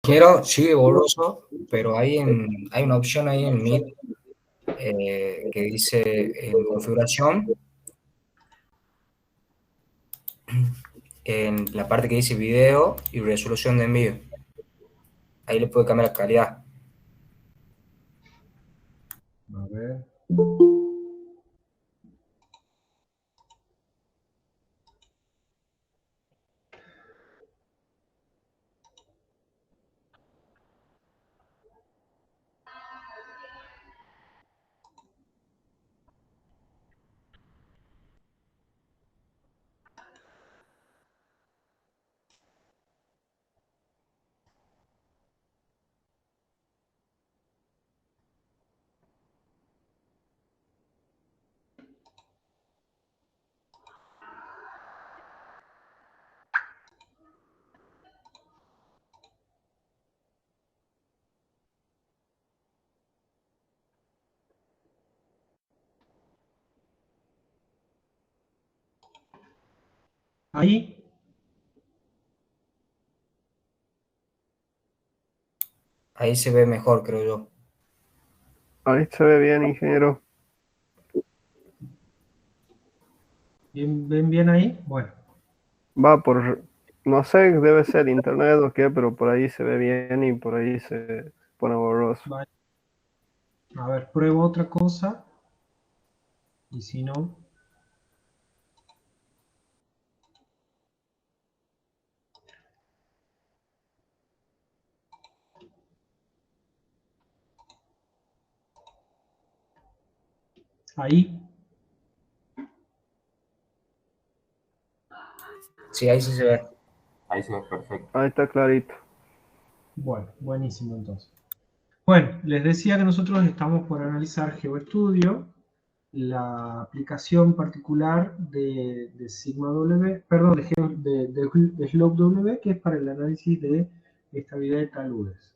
Quiero, sigue borroso, pero hay una opción ahí en Meet que dice en configuración, en la parte que dice video y resolución de envío. Ahí le puede cambiar la calidad. A ver. Ahí. Ahí se ve mejor, creo yo. Ahí se ve bien, ingeniero. ¿Ven bien ahí? Bueno. Va por, no sé, debe ser internet o qué, pero por ahí se ve bien y por ahí se pone borroso. Vale. A ver, pruebo otra cosa. Y si no... Ahí. Sí, ahí sí se ve. Ahí se ve perfecto. Ahí está clarito. Bueno, buenísimo entonces. Bueno, les decía que nosotros estamos por analizar GeoStudio, la aplicación particular de Sigma W, perdón, de Slope W, que es para el análisis de estabilidad de taludes.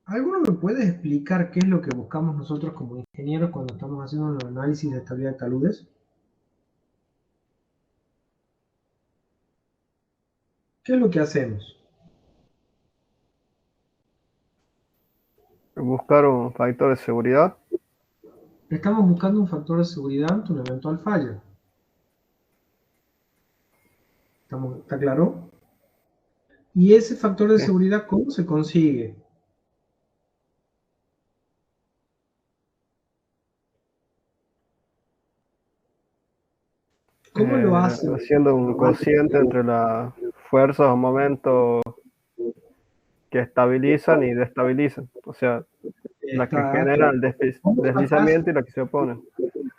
¿Alguno me puede explicar qué es lo que buscamos nosotros como ingenieros cuando estamos haciendo el análisis de estabilidad de taludes? ¿Qué es lo que hacemos? Buscar un factor de seguridad. Estamos buscando un factor de seguridad ante una eventual falla. ¿Está claro? ¿Y ese factor de Sí. seguridad cómo se consigue? ¿Cómo lo hace? Haciendo un cociente entre las fuerzas o momentos que estabilizan y destabilizan. O sea, la que genera el ¿Cómo sacás? deslizamiento y la que se oponen.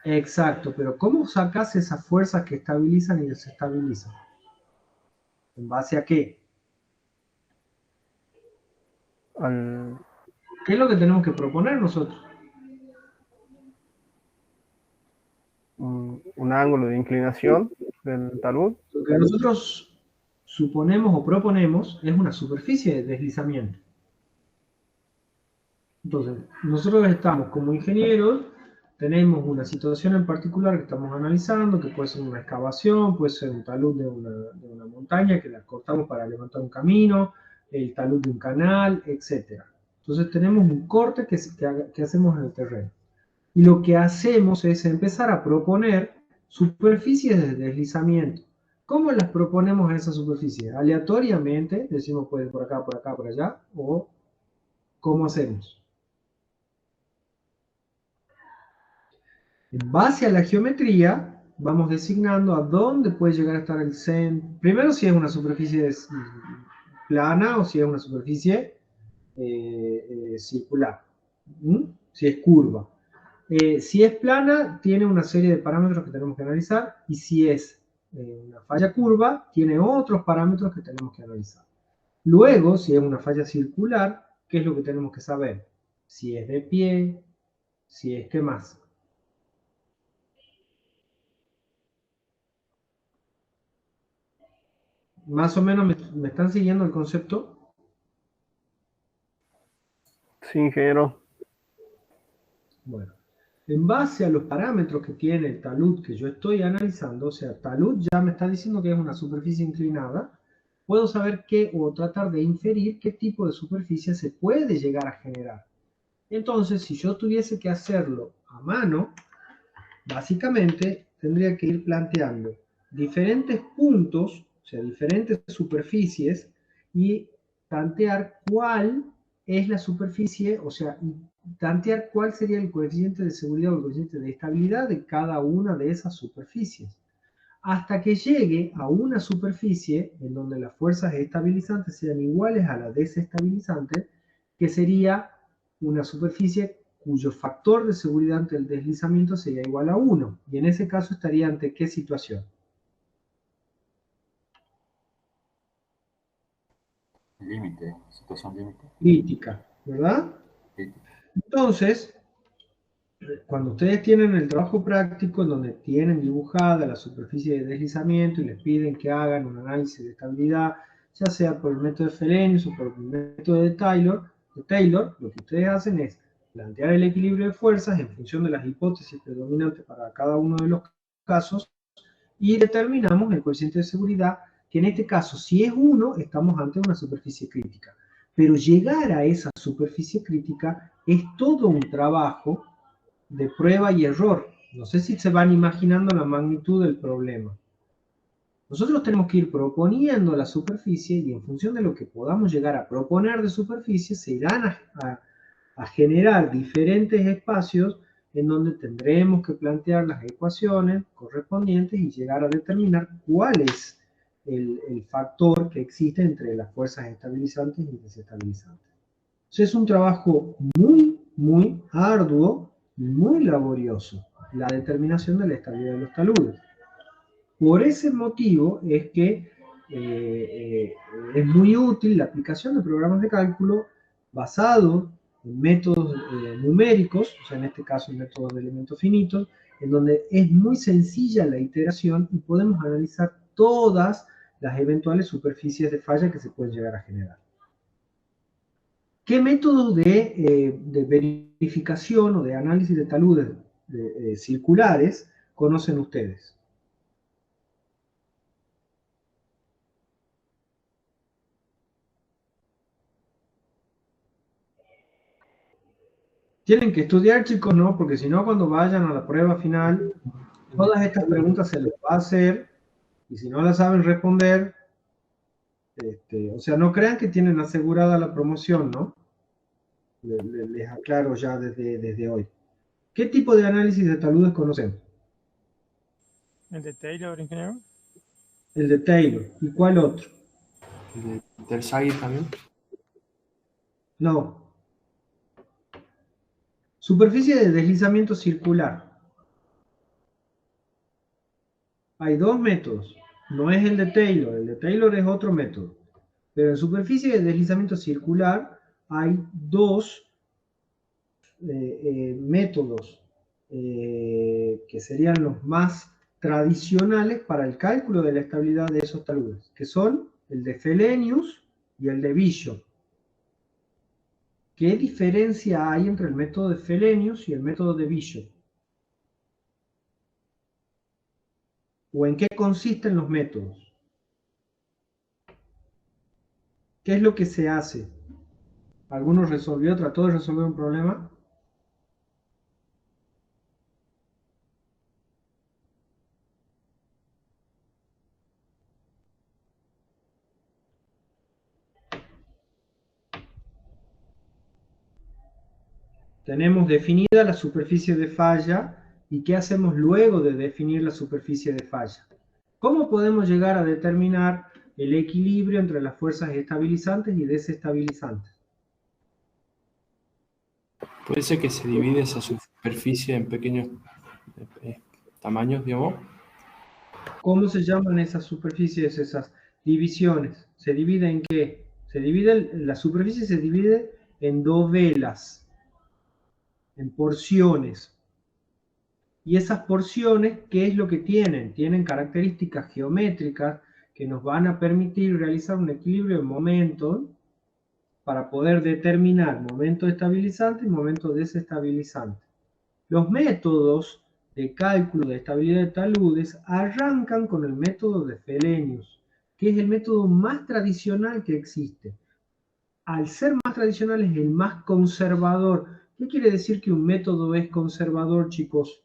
Exacto, pero ¿cómo sacás esas fuerzas que estabilizan y desestabilizan? ¿En base a qué? Al, ¿Qué es lo que tenemos que proponer nosotros? un ángulo de inclinación del talud. Lo que nosotros suponemos o proponemos es una superficie de deslizamiento. Entonces, nosotros estamos como ingenieros, tenemos una situación en particular que estamos analizando, que puede ser una excavación, puede ser un talud de una montaña que la cortamos para levantar un camino, el talud de un canal, etc. Entonces tenemos un corte que hacemos en el terreno. Y lo que hacemos es empezar a proponer superficies de deslizamiento. ¿Cómo las proponemos en esa superficie? Aleatoriamente, decimos puede por acá, por acá, por allá, o ¿cómo hacemos? En base a la geometría, vamos designando a dónde puede llegar a estar el centro. Primero, si es una superficie plana o si es una superficie circular. ¿Mm? Si es curva. Si es plana, tiene una serie de parámetros que tenemos que analizar. Y si es una falla curva, tiene otros parámetros que tenemos que analizar. Luego, si es una falla circular, ¿qué es lo que tenemos que saber? Si es de pie, si es qué más. Más o menos me están siguiendo el concepto. Sí, ingeniero. Bueno, en base a los parámetros que tiene el talud que yo estoy analizando, o sea, talud ya me está diciendo que es una superficie inclinada, puedo saber qué, o tratar de inferir qué tipo de superficie se puede llegar a generar. Entonces, si yo tuviese que hacerlo a mano, básicamente tendría que ir planteando diferentes puntos, o sea, diferentes superficies, y tantear cuál es la superficie, o sea, tantear cuál sería el coeficiente de seguridad o el coeficiente de estabilidad de cada una de esas superficies, hasta que llegue a una superficie en donde las fuerzas estabilizantes sean iguales a las desestabilizantes, que sería una superficie cuyo factor de seguridad ante el deslizamiento sería igual a 1. Y en ese caso estaría ante ¿qué situación? Límite, situación límite. Crítica, ¿verdad? Sí. Entonces, cuando ustedes tienen el trabajo práctico en donde tienen dibujada la superficie de deslizamiento y les piden que hagan un análisis de estabilidad, ya sea por el método de Frobenius o por el método de Taylor, lo que ustedes hacen es plantear el equilibrio de fuerzas en función de las hipótesis predominantes para cada uno de los casos y determinamos el coeficiente de seguridad, que en este caso, si es 1, estamos ante una superficie crítica. Pero llegar a esa superficie crítica es todo un trabajo de prueba y error. No sé si se van imaginando la magnitud del problema. Nosotros tenemos que ir proponiendo la superficie y en función de lo que podamos llegar a proponer de superficie, se irán a generar diferentes espacios en donde tendremos que plantear las ecuaciones correspondientes y llegar a determinar cuál es el factor que existe entre las fuerzas estabilizantes y desestabilizantes. Entonces es un trabajo muy arduo y muy laborioso, la determinación de la estabilidad de los taludes. Por ese motivo es que es muy útil la aplicación de programas de cálculo basados en métodos numéricos, o sea, en este caso, métodos de elementos finitos, en donde es muy sencilla la iteración y podemos analizar todas las eventuales superficies de falla que se pueden llegar a generar. ¿Qué métodos de verificación o de análisis de taludes circulares conocen ustedes? Tienen que estudiar, chicos, ¿no? Porque si no, cuando vayan a la prueba final, todas estas preguntas se les va a hacer, y si no las saben responder, o sea, no crean que tienen asegurada la promoción, ¿no? Les aclaro ya desde hoy. ¿Qué tipo de análisis de taludes conocen? ¿El de Taylor, ingeniero? El de Taylor. ¿Y cuál otro? ¿El de Terzaghi también? No. Superficie de deslizamiento circular. Hay dos métodos. No es el de Taylor es otro método. Pero en superficie de deslizamiento circular hay dos métodos que serían los más tradicionales para el cálculo de la estabilidad de esos taludes, que son el de Frobenius y el de Bishop. ¿Qué diferencia hay entre el método de Frobenius y el método de Bishop? ¿O en qué consisten los métodos? ¿Qué es lo que se hace? ¿Alguno resolvió, trató de resolver un problema? Tenemos definida la superficie de falla y qué hacemos luego de definir la superficie de falla. ¿Cómo podemos llegar a determinar el equilibrio entre las fuerzas estabilizantes y desestabilizantes? Puede ser que se divide esa superficie en pequeños tamaños, digamos. ¿Cómo se llaman esas superficies, esas divisiones? ¿Se divide en qué? La superficie se divide en dovelas, en porciones. Y esas porciones, ¿qué es lo que tienen? Tienen características geométricas que nos van a permitir realizar un equilibrio de momentos para poder determinar momento estabilizante y momento desestabilizante. Los métodos de cálculo de estabilidad de taludes arrancan con el método de Frobenius, que es el método más tradicional que existe. Al ser más tradicional es el más conservador. ¿Qué quiere decir que un método es conservador, chicos?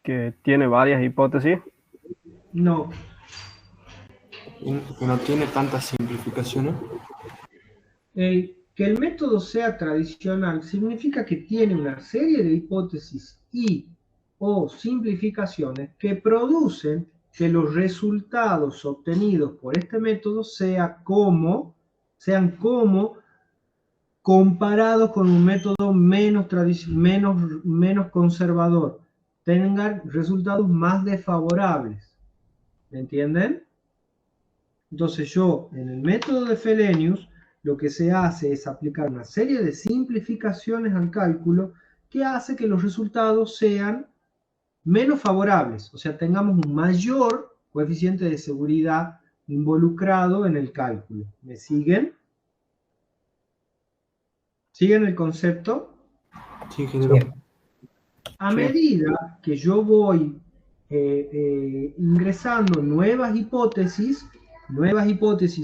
Que tiene varias hipótesis. No, Que no tiene tantas simplificaciones. que el método sea tradicional significa que tiene una serie de hipótesis y o simplificaciones que producen que los resultados obtenidos por este método sean como comparados con un método menos conservador, tengan resultados más desfavorables. ¿Me entienden? Entonces yo, en el método de Fellenius, lo que se hace es aplicar una serie de simplificaciones al cálculo que hace que los resultados sean menos favorables, o sea, tengamos un mayor coeficiente de seguridad involucrado en el cálculo. ¿Me siguen? ¿Siguen el concepto? Sí, ingeniero. Bien. A Sí. medida que yo voy ingresando nuevas hipótesis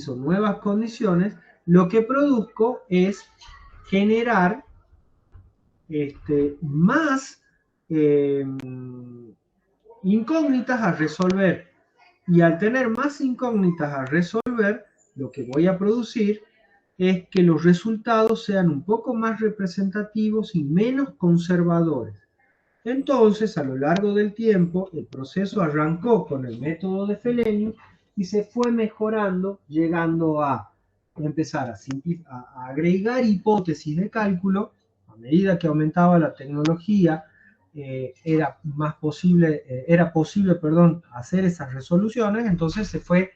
o nuevas condiciones, lo que produzco es generar más incógnitas a resolver. Y al tener más incógnitas a resolver, lo que voy a producir es que los resultados sean un poco más representativos y menos conservadores. Entonces, a lo largo del tiempo, el proceso arrancó con el método de Fellenius y se fue mejorando, llegando a empezar a agregar hipótesis de cálculo. A medida que aumentaba la tecnología, era posible hacer esas resoluciones. Entonces se fue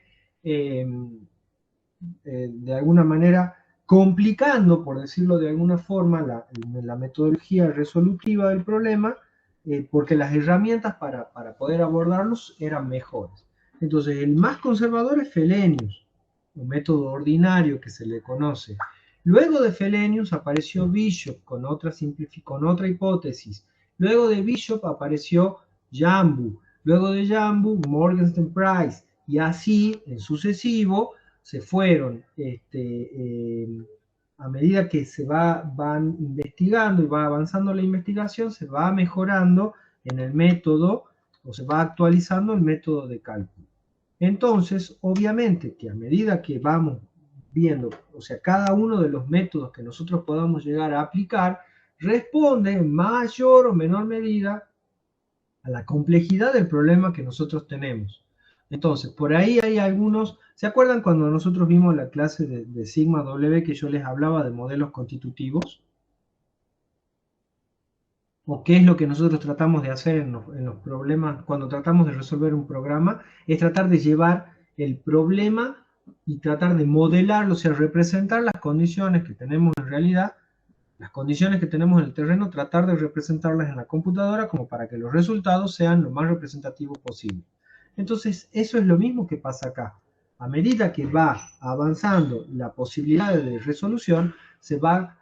de alguna manera complicando, por decirlo de alguna forma, la metodología resolutiva del problema, porque las herramientas para poder abordarlos eran mejores. Entonces, el más conservador es Fellenius, un método ordinario que se le conoce. Luego de Fellenius apareció Bishop con otra hipótesis. Luego de Bishop apareció Jambu. Luego de Jambu, Morgenstern Price. Y así, en sucesivo, se fueron, a medida que se van investigando y va avanzando la investigación, se va mejorando en el método o se va actualizando el método de cálculo. Entonces, obviamente que a medida que vamos viendo, o sea, cada uno de los métodos que nosotros podamos llegar a aplicar, responde en mayor o menor medida a la complejidad del problema que nosotros tenemos. Entonces, por ahí hay algunos. ¿Se acuerdan cuando nosotros vimos la clase de Sigma W que yo les hablaba de modelos constitutivos? ¿O qué es lo que nosotros tratamos de hacer en los problemas, cuando tratamos de resolver un programa? Es tratar de llevar el problema y tratar de modelarlo, o sea, representar las condiciones que tenemos en realidad, las condiciones que tenemos en el terreno, tratar de representarlas en la computadora como para que los resultados sean lo más representativos posible. Entonces, eso es lo mismo que pasa acá. A medida que va avanzando la posibilidad de resolución, se va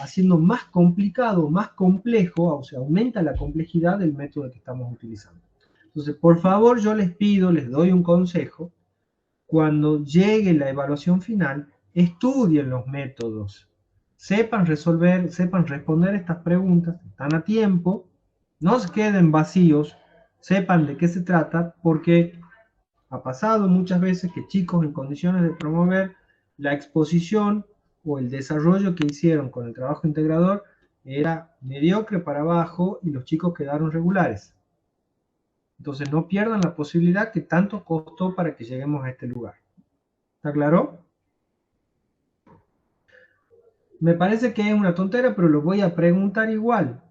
haciendo más complicado, más complejo, o sea, aumenta la complejidad del método que estamos utilizando. Entonces, por favor, yo les pido, les doy un consejo, cuando llegue la evaluación final, estudien los métodos, sepan resolver, sepan responder estas preguntas, están a tiempo, no se queden vacíos, sepan de qué se trata, porque ha pasado muchas veces que chicos en condiciones de promover la exposición o el desarrollo que hicieron con el trabajo integrador era mediocre para abajo y los chicos quedaron regulares. Entonces no pierdan la posibilidad que tanto costó para que lleguemos a este lugar. ¿Está claro? Me parece que es una tontera, pero lo voy a preguntar igual.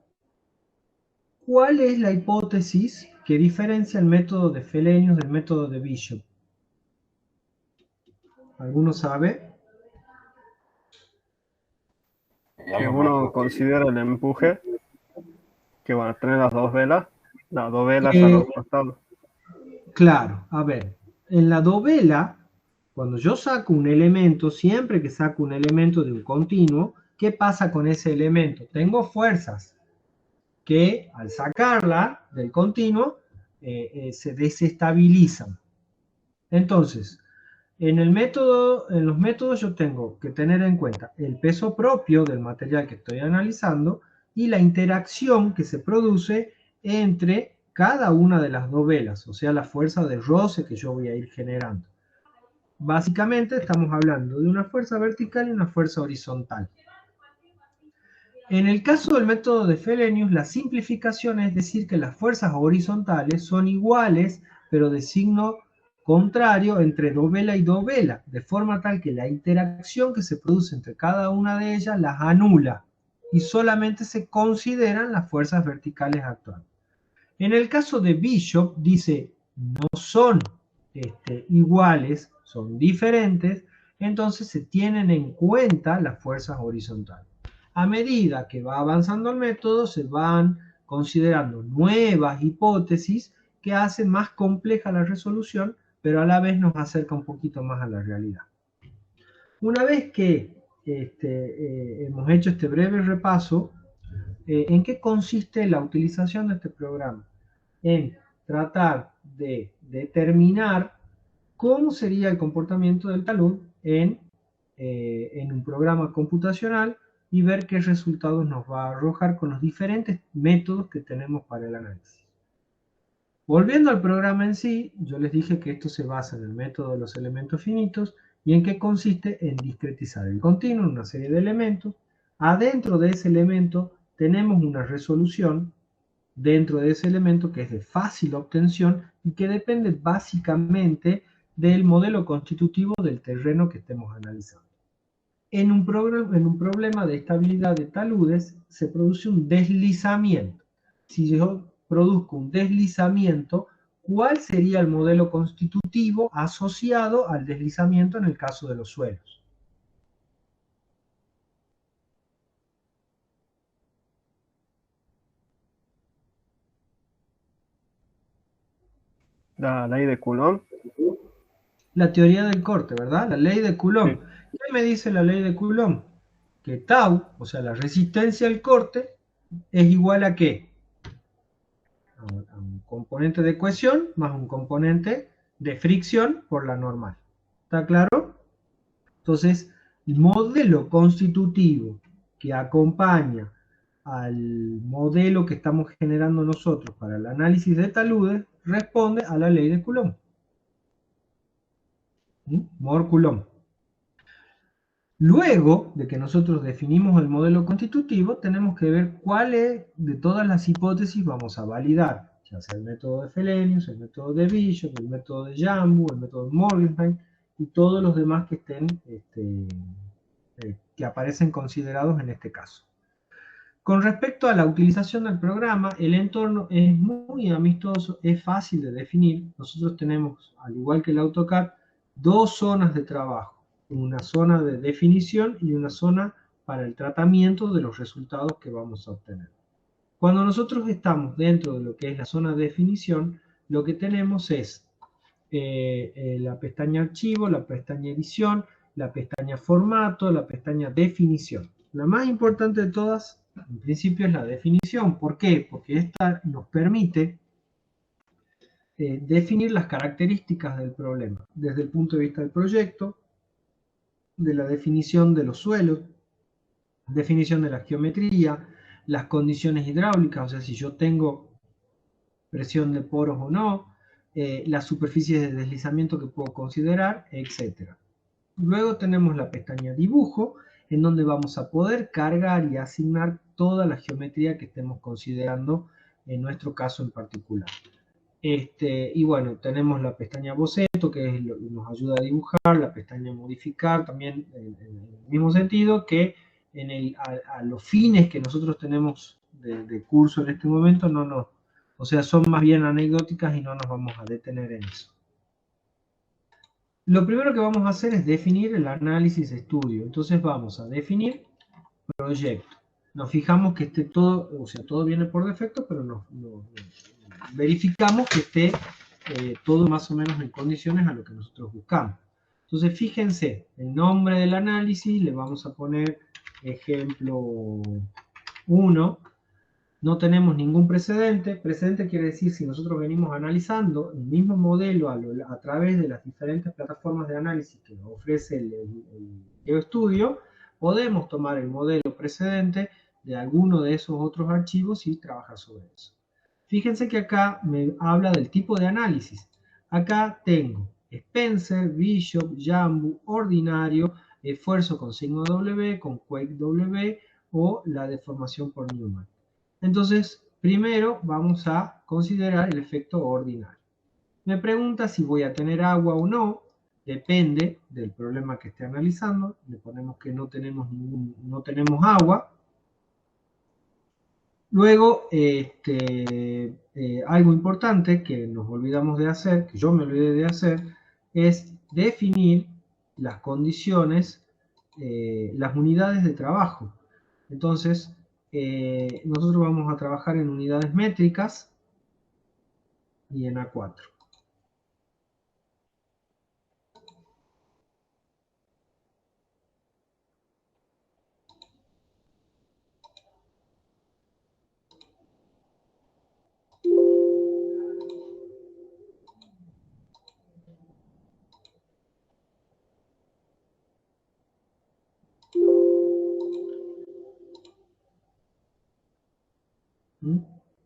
¿Cuál es la hipótesis que diferencia el método de Fellenius del método de Bishop? ¿Alguno sabe? Que uno considera el empuje, que van a tener las dos velas a los costados. Claro, a ver, en la dovela, cuando yo saco un elemento, siempre que saco un elemento de un continuo, ¿qué pasa con ese elemento? Tengo fuerzas que al sacarla del continuo se desestabilizan. Entonces, en los métodos yo tengo que tener en cuenta el peso propio del material que estoy analizando y la interacción que se produce entre cada una de las dos velas, o sea, la fuerza de roce que yo voy a ir generando. Básicamente estamos hablando de una fuerza vertical y una fuerza horizontal. En el caso del método de Fellenius, la simplificación es decir que las fuerzas horizontales son iguales, pero de signo contrario entre dovela y dovela, de forma tal que la interacción que se produce entre cada una de ellas las anula y solamente se consideran las fuerzas verticales actuales. En el caso de Bishop, dice, no son iguales, son diferentes, entonces se tienen en cuenta las fuerzas horizontales. A medida que va avanzando el método, se van considerando nuevas hipótesis que hacen más compleja la resolución, pero a la vez nos acerca un poquito más a la realidad. Una vez que hemos hecho este breve repaso, ¿en qué consiste la utilización de este programa? En tratar de determinar cómo sería el comportamiento del talud en un programa computacional y ver qué resultados nos va a arrojar con los diferentes métodos que tenemos para el análisis. Volviendo al programa en sí, yo les dije que esto se basa en el método de los elementos finitos y en qué consiste en discretizar el continuo en una serie de elementos. Adentro de ese elemento tenemos una resolución dentro de ese elemento que es de fácil obtención y que depende básicamente del modelo constitutivo del terreno que estemos analizando. En un problema de estabilidad de taludes se produce un deslizamiento. Si yo produzco un deslizamiento, ¿cuál sería el modelo constitutivo asociado al deslizamiento en el caso de los suelos? La ley de Coulomb. La teoría del corte, ¿verdad? La ley de Coulomb. Sí. ¿Qué me dice la ley de Coulomb? Que tau, o sea, la resistencia al corte, es igual a ¿qué? A un componente de cohesión más un componente de fricción por la normal. ¿Está claro? Entonces, el modelo constitutivo que acompaña al modelo que estamos generando nosotros para el análisis de taludes responde a la ley de Coulomb. Mohr-Coulomb. Luego de que nosotros definimos el modelo constitutivo, tenemos que ver cuáles de todas las hipótesis vamos a validar, ya sea el método de Fellenius, el método de Bishop, el método de Jambu, el método de Morgenstern y todos los demás que estén, que aparecen considerados en este caso. Con respecto a la utilización del programa, el entorno es muy amistoso, es fácil de definir. Nosotros tenemos, al igual que el AutoCAD, dos zonas de trabajo. Una zona de definición y una zona para el tratamiento de los resultados que vamos a obtener. Cuando nosotros estamos dentro de lo que es la zona de definición, lo que tenemos es la pestaña archivo, la pestaña edición, la pestaña formato, la pestaña definición. La más importante de todas, en principio, es la definición. ¿Por qué? Porque esta nos permite definir las características del problema, desde el punto de vista del proyecto, de la definición de los suelos, definición de la geometría, las condiciones hidráulicas, o sea, si yo tengo presión de poros o no, las superficies de deslizamiento que puedo considerar, etc. Luego tenemos la pestaña dibujo, en donde vamos a poder cargar y asignar toda la geometría que estemos considerando en nuestro caso en particular. Y bueno, tenemos la pestaña boceto, que nos ayuda a dibujar, la pestaña modificar, también en el mismo sentido que a los fines que nosotros tenemos de curso en este momento, o sea, son más bien anecdóticas y no nos vamos a detener en eso. Lo primero que vamos a hacer es definir el análisis estudio. Entonces vamos a definir proyecto. Nos fijamos que esté todo, o sea, todo viene por defecto, pero verificamos que esté todo más o menos en condiciones a lo que nosotros buscamos. Entonces fíjense, el nombre del análisis le vamos a poner ejemplo 1. no tenemos ningún precedente. Precedente quiere decir si nosotros venimos analizando el mismo modelo a través de las diferentes plataformas de análisis que nos ofrece el GeoStudio, podemos tomar el modelo precedente de alguno de esos otros archivos y trabajar sobre eso. Fíjense que acá me habla del tipo de análisis. Acá tengo Spencer, Bishop, Jambu, ordinario, esfuerzo con signo W, con Quake W o la deformación por Newman. Entonces, primero vamos a considerar el efecto ordinario. Me pregunta si voy a tener agua o no. Depende del problema que esté analizando. Le ponemos que no tenemos agua. Luego, algo importante que nos olvidamos de hacer, que yo me olvidé de hacer, es definir las condiciones, las unidades de trabajo. Entonces, nosotros vamos a trabajar en unidades métricas y en A4.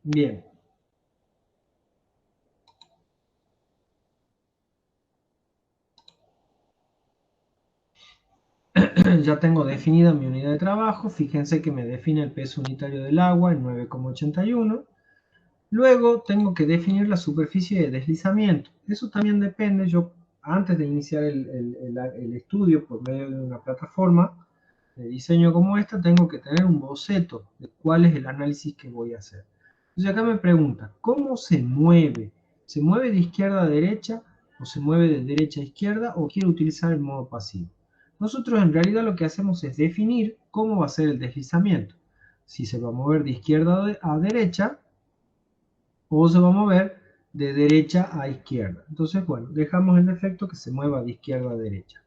Bien. Ya tengo definida mi unidad de trabajo. Fíjense que me define el peso unitario del agua en 9,81. Luego tengo que definir la superficie de deslizamiento. Eso también depende. Yo, antes de iniciar el estudio por medio de una plataforma de diseño como esta, tengo que tener un boceto de cuál es el análisis que voy a hacer. Entonces acá me pregunta, ¿cómo se mueve? ¿Se mueve de izquierda a derecha o se mueve de derecha a izquierda o quiero utilizar el modo pasivo? Nosotros en realidad lo que hacemos es definir cómo va a ser el deslizamiento. Si se va a mover de izquierda a derecha o se va a mover de derecha a izquierda. Entonces, bueno, dejamos el efecto que se mueva de izquierda a derecha.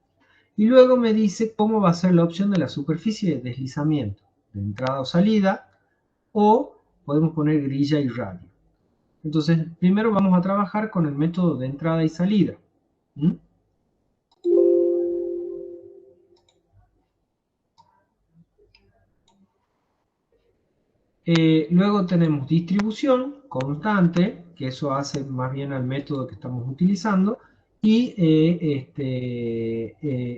Y luego me dice cómo va a ser la opción de la superficie de deslizamiento, de entrada o salida, o podemos poner grilla y radio. Entonces, primero vamos a trabajar con el método de entrada y salida. Luego tenemos distribución constante, que eso hace más bien al método que estamos utilizando, y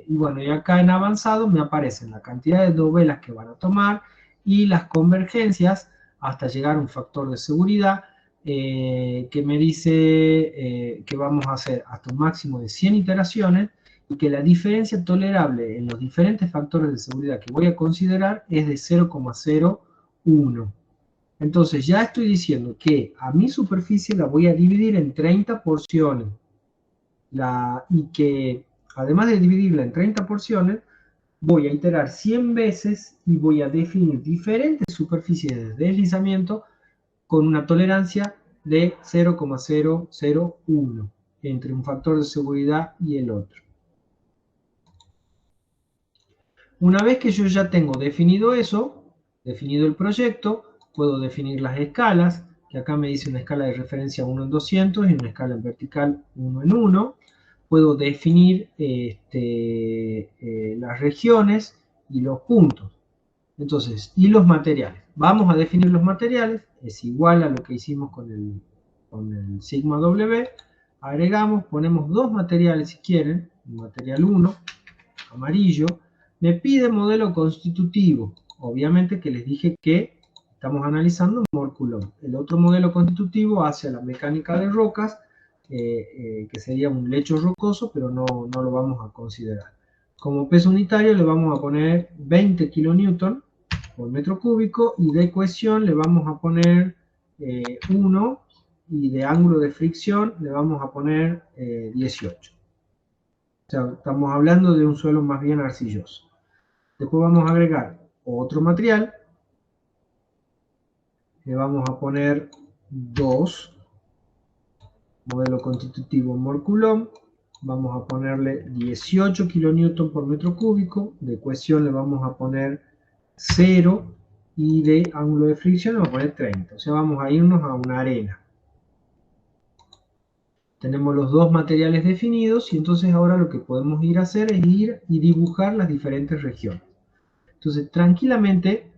bueno, y acá en avanzado me aparecen la cantidad de dovelas que van a tomar y las convergencias hasta llegar a un factor de seguridad que me dice que vamos a hacer hasta un máximo de 100 iteraciones y que la diferencia tolerable en los diferentes factores de seguridad que voy a considerar es de 0,01. Entonces ya estoy diciendo que a mi superficie la voy a dividir en 30 porciones. Y que además de dividirla en 30 porciones, voy a iterar 100 veces y voy a definir diferentes superficies de deslizamiento con una tolerancia de 0,001 entre un factor de seguridad y el otro. Una vez que yo ya tengo definido eso, definido el proyecto, puedo definir las escalas, que acá me dice una escala de referencia 1 en 200 y una escala en vertical 1 en 1. Puedo definir las regiones y los puntos. Entonces, y los materiales. Vamos a definir los materiales, es igual a lo que hicimos con el sigma W. Agregamos, ponemos dos materiales si quieren, material 1, amarillo. Me pide modelo constitutivo. Obviamente que les dije que estamos analizando Mol-Coulomb. El otro modelo constitutivo hace la mecánica de rocas, que sería un lecho rocoso, pero no lo vamos a considerar. Como peso unitario le vamos a poner 20 kN por metro cúbico y de cohesión le vamos a poner 1 y de ángulo de fricción le vamos a poner 18. O sea, estamos hablando de un suelo más bien arcilloso. Después vamos a agregar otro material. Le vamos a poner 2. Modelo constitutivo Mol-Coulomb. Vamos a ponerle 18 kN por metro cúbico. De cohesión le vamos a poner 0. y de ángulo de fricción vamos a poner 30. O sea, vamos a irnos a una arena. Tenemos los dos materiales definidos y entonces ahora lo que podemos ir a hacer es ir y dibujar las diferentes regiones. Entonces, tranquilamente,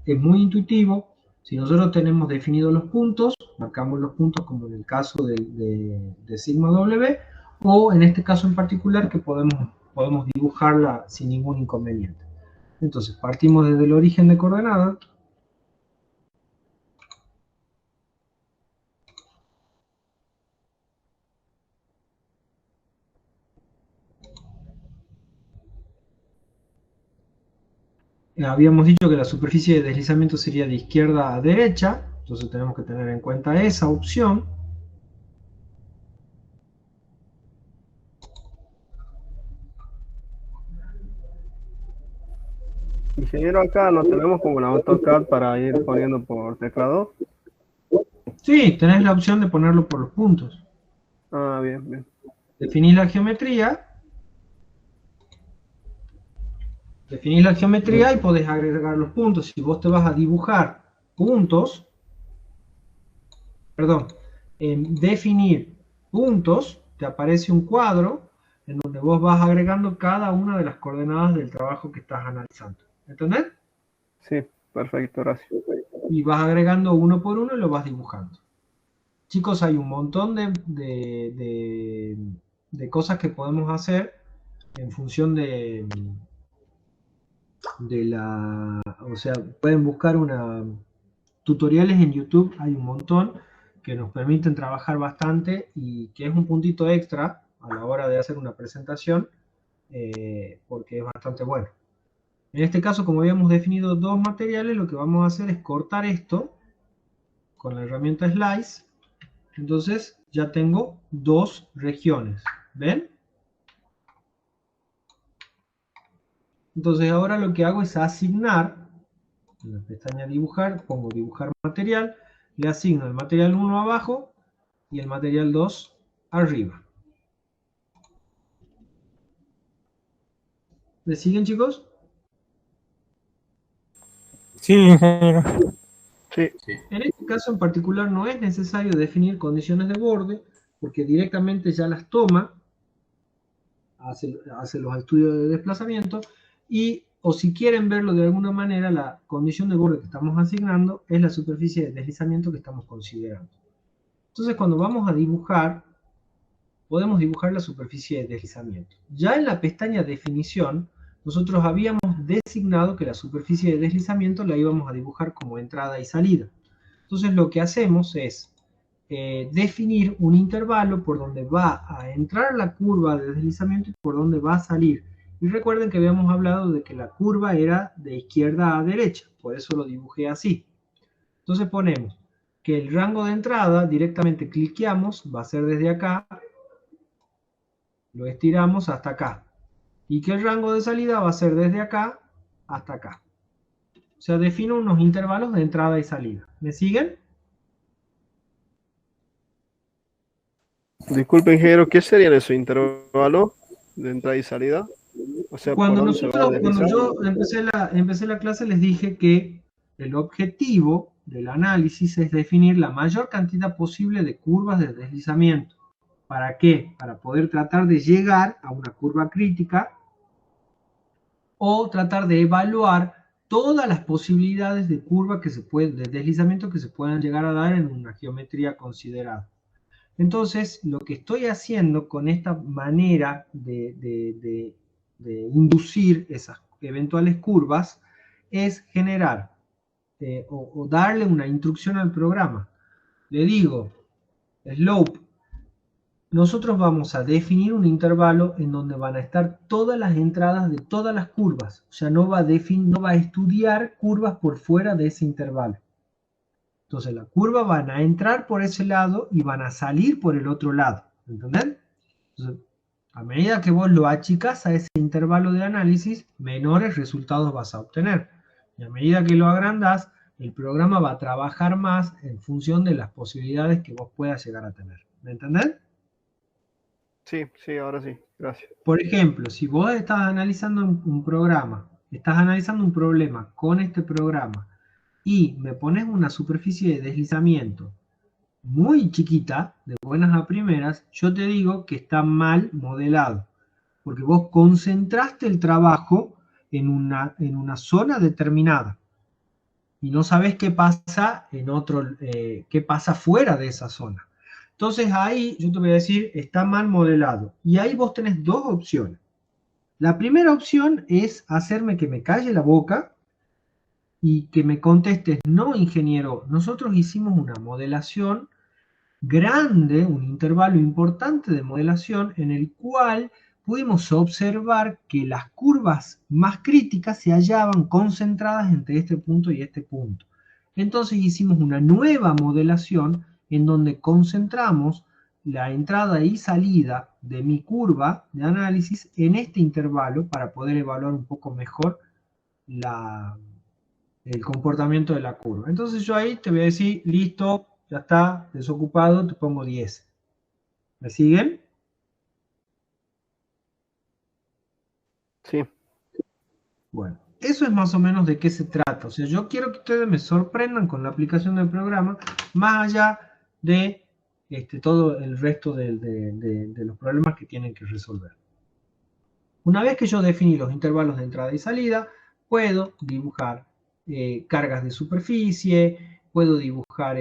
es muy intuitivo. Si nosotros tenemos definidos los puntos, marcamos los puntos como en el caso de sigma W, o en este caso en particular que podemos dibujarla sin ningún inconveniente. Entonces, partimos desde el origen de coordenadas. Habíamos dicho que la superficie de deslizamiento sería de izquierda a derecha, entonces tenemos que tener en cuenta esa opción. Ingeniero, acá no tenemos como un AutoCAD para ir poniendo por teclado. Sí, tenés la opción de ponerlo por los puntos. Ah, bien, bien. Definís la geometría. Definís la geometría y podés agregar los puntos. Si vos te vas a dibujar puntos, perdón, en definir puntos, te aparece un cuadro en donde vos vas agregando cada una de las coordenadas del trabajo que estás analizando. ¿Entendés? Sí, perfecto, gracias. Y vas agregando uno por uno y lo vas dibujando. Chicos, hay un montón de cosas que podemos hacer en función de la... O sea, pueden buscar tutoriales en YouTube, hay un montón que nos permiten trabajar bastante y que es un puntito extra a la hora de hacer una presentación, porque es bastante bueno. En este caso, como habíamos definido dos materiales, lo que vamos a hacer es cortar esto con la herramienta Slice. Entonces ya tengo dos regiones, ¿ven? Entonces ahora lo que hago es asignar, en la pestaña dibujar, pongo dibujar material, le asigno el material 1 abajo y el material 2 arriba. ¿Me siguen, chicos? Sí, ingeniero. Sí, En este caso en particular no es necesario definir condiciones de borde, porque directamente ya las toma, hace los estudios de desplazamiento, o si quieren verlo de alguna manera, la condición de borde que estamos asignando es la superficie de deslizamiento que estamos considerando. Entonces cuando vamos a dibujar, podemos dibujar la superficie de deslizamiento. Ya en la pestaña definición, nosotros habíamos designado que la superficie de deslizamiento la íbamos a dibujar como entrada y salida. Entonces lo que hacemos es definir un intervalo por donde va a entrar la curva de deslizamiento y por donde va a salir. Y recuerden que habíamos hablado de que la curva era de izquierda a derecha, por eso lo dibujé así. Entonces ponemos que el rango de entrada directamente cliqueamos, va a ser desde acá, lo estiramos hasta acá. Y que el rango de salida va a ser desde acá hasta acá. O sea, defino unos intervalos de entrada y salida. ¿Me siguen? disculpe, ingeniero, ¿qué serían esos intervalos de entrada y salida? O sea, ¿por Cuando dónde se va a deslizar? yo empecé la clase les dije que el objetivo del análisis es definir la mayor cantidad posible de curvas de deslizamiento. ¿Para qué? Para poder tratar de llegar a una curva crítica o tratar de evaluar todas las posibilidades de curva de deslizamiento que se puedan llegar a dar en una geometría considerada. Entonces, lo que estoy haciendo con esta manera de inducir esas eventuales curvas es generar o darle una instrucción al programa. Le digo, slope, nosotros vamos a definir un intervalo en donde van a estar todas las entradas de todas las curvas. O sea, no va a estudiar curvas por fuera de ese intervalo. Entonces la curva van a entrar por ese lado y van a salir por el otro lado. ¿Entendés? Entonces, a medida que vos lo achicas a ese intervalo de análisis, menores resultados vas a obtener. Y a medida que lo agrandás, el programa va a trabajar más en función de las posibilidades que vos puedas llegar a tener. ¿Me entendés? Sí, sí, ahora sí, gracias. Por ejemplo, si vos estás analizando un programa, estás analizando un problema con este programa, y me pones una superficie de deslizamiento muy chiquita, de buenas a primeras, yo te digo que está mal modelado, porque vos concentraste el trabajo en una zona determinada y no sabes qué pasa qué pasa fuera de esa zona. Entonces ahí yo te voy a decir, está mal modelado. Y ahí vos tenés dos opciones. La primera opción es hacerme que me calle la boca y que me contestes, no, ingeniero, nosotros hicimos una modelación grande, un intervalo importante de modelación en el cual pudimos observar que las curvas más críticas se hallaban concentradas entre este punto y este punto. Entonces hicimos una nueva modelación en donde concentramos la entrada y salida de mi curva de análisis en este intervalo para poder evaluar un poco mejor el comportamiento de la curva. Entonces yo ahí te voy a decir, listo, ya está, desocupado, te pongo 10. ¿Me siguen? Sí. Bueno, eso es más o menos de qué se trata. O sea, yo quiero que ustedes me sorprendan con la aplicación del programa, más allá de todo el resto de los problemas que tienen que resolver. Una vez que yo definí los intervalos de entrada y salida, puedo dibujar cargas de superficie, puedo dibujar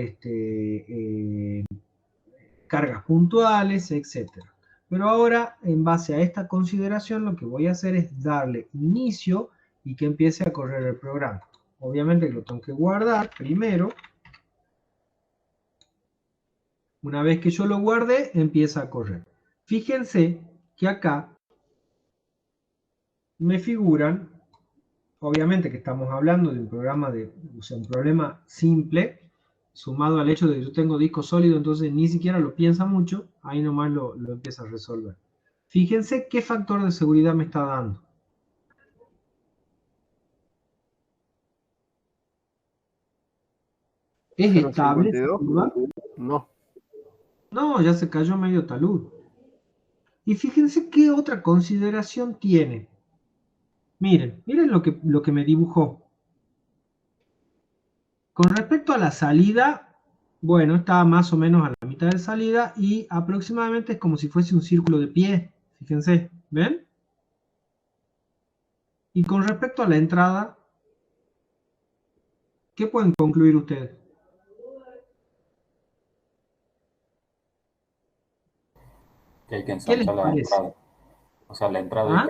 cargas puntuales, etc. Pero ahora, en base a esta consideración, lo que voy a hacer es darle inicio y que empiece a correr el programa. Obviamente lo tengo que guardar primero. Una vez que yo lo guarde, empieza a correr. Fíjense que acá me figuran, obviamente que estamos hablando de un programa un problema simple, sumado al hecho de que yo tengo disco sólido, entonces ni siquiera lo piensa mucho, ahí nomás lo empieza a resolver. Fíjense qué factor de seguridad me está dando. ¿Es estable esa 0,52. curva? No. No, ya se cayó medio talud. Y fíjense qué otra consideración tiene. Miren lo que me dibujó. Con respecto a la salida, bueno, estaba más o menos a la mitad de salida y aproximadamente es como si fuese un círculo de pie. Fíjense, ¿ven? Y con respecto a la entrada, ¿qué pueden concluir ustedes? Que hay que ¿Qué les ensanchar la parece? entrada. O sea, la entrada ¿Ah?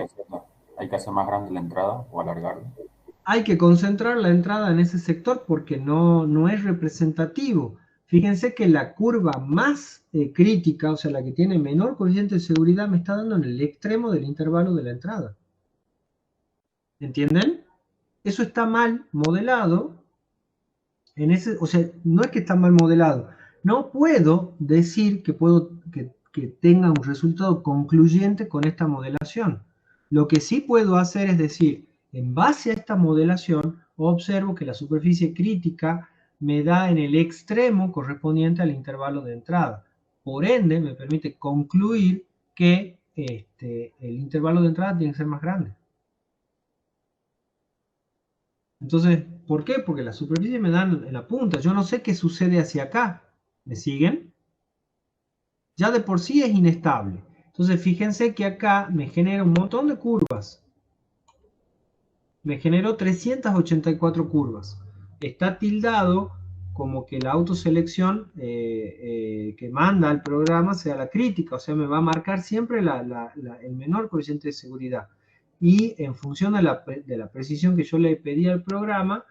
hay que hacer más grande la entrada o alargarla. Hay que concentrar la entrada en ese sector porque no es representativo. Fíjense que la curva más crítica, o sea, la que tiene menor coeficiente de seguridad, me está dando en el extremo del intervalo de la entrada. ¿Entienden? Eso está mal modelado. O sea, no es que está mal modelado. No puedo decir que tenga un resultado concluyente con esta modelación. Lo que sí puedo hacer es decir, en base a esta modelación, observo que la superficie crítica me da en el extremo correspondiente al intervalo de entrada. Por ende, me permite concluir que el intervalo de entrada tiene que ser más grande. Entonces, ¿por qué? Porque las superficies me dan en la punta. Yo no sé qué sucede hacia acá. ¿Me siguen? Ya de por sí es inestable. Entonces, fíjense que acá me genera un montón de curvas. Me generó 384 curvas. Está tildado como que la autoselección que manda el programa sea la crítica. O sea, me va a marcar siempre el menor coeficiente de seguridad. Y en función de la precisión que yo le pedí al programa,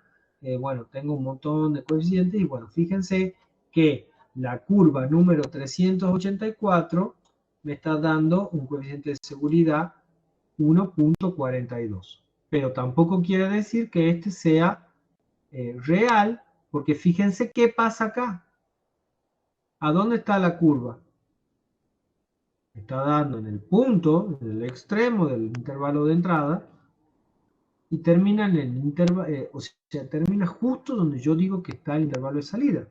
bueno, tengo un montón de coeficientes y bueno, fíjense que la curva número 384 me está dando un coeficiente de seguridad 1.42. Pero tampoco quiere decir que este sea real, porque fíjense qué pasa acá. ¿A dónde está la curva? Está dando en el punto, en el extremo del intervalo de entrada, y termina en el intervalo, o sea, termina justo donde yo digo que está el intervalo de salida.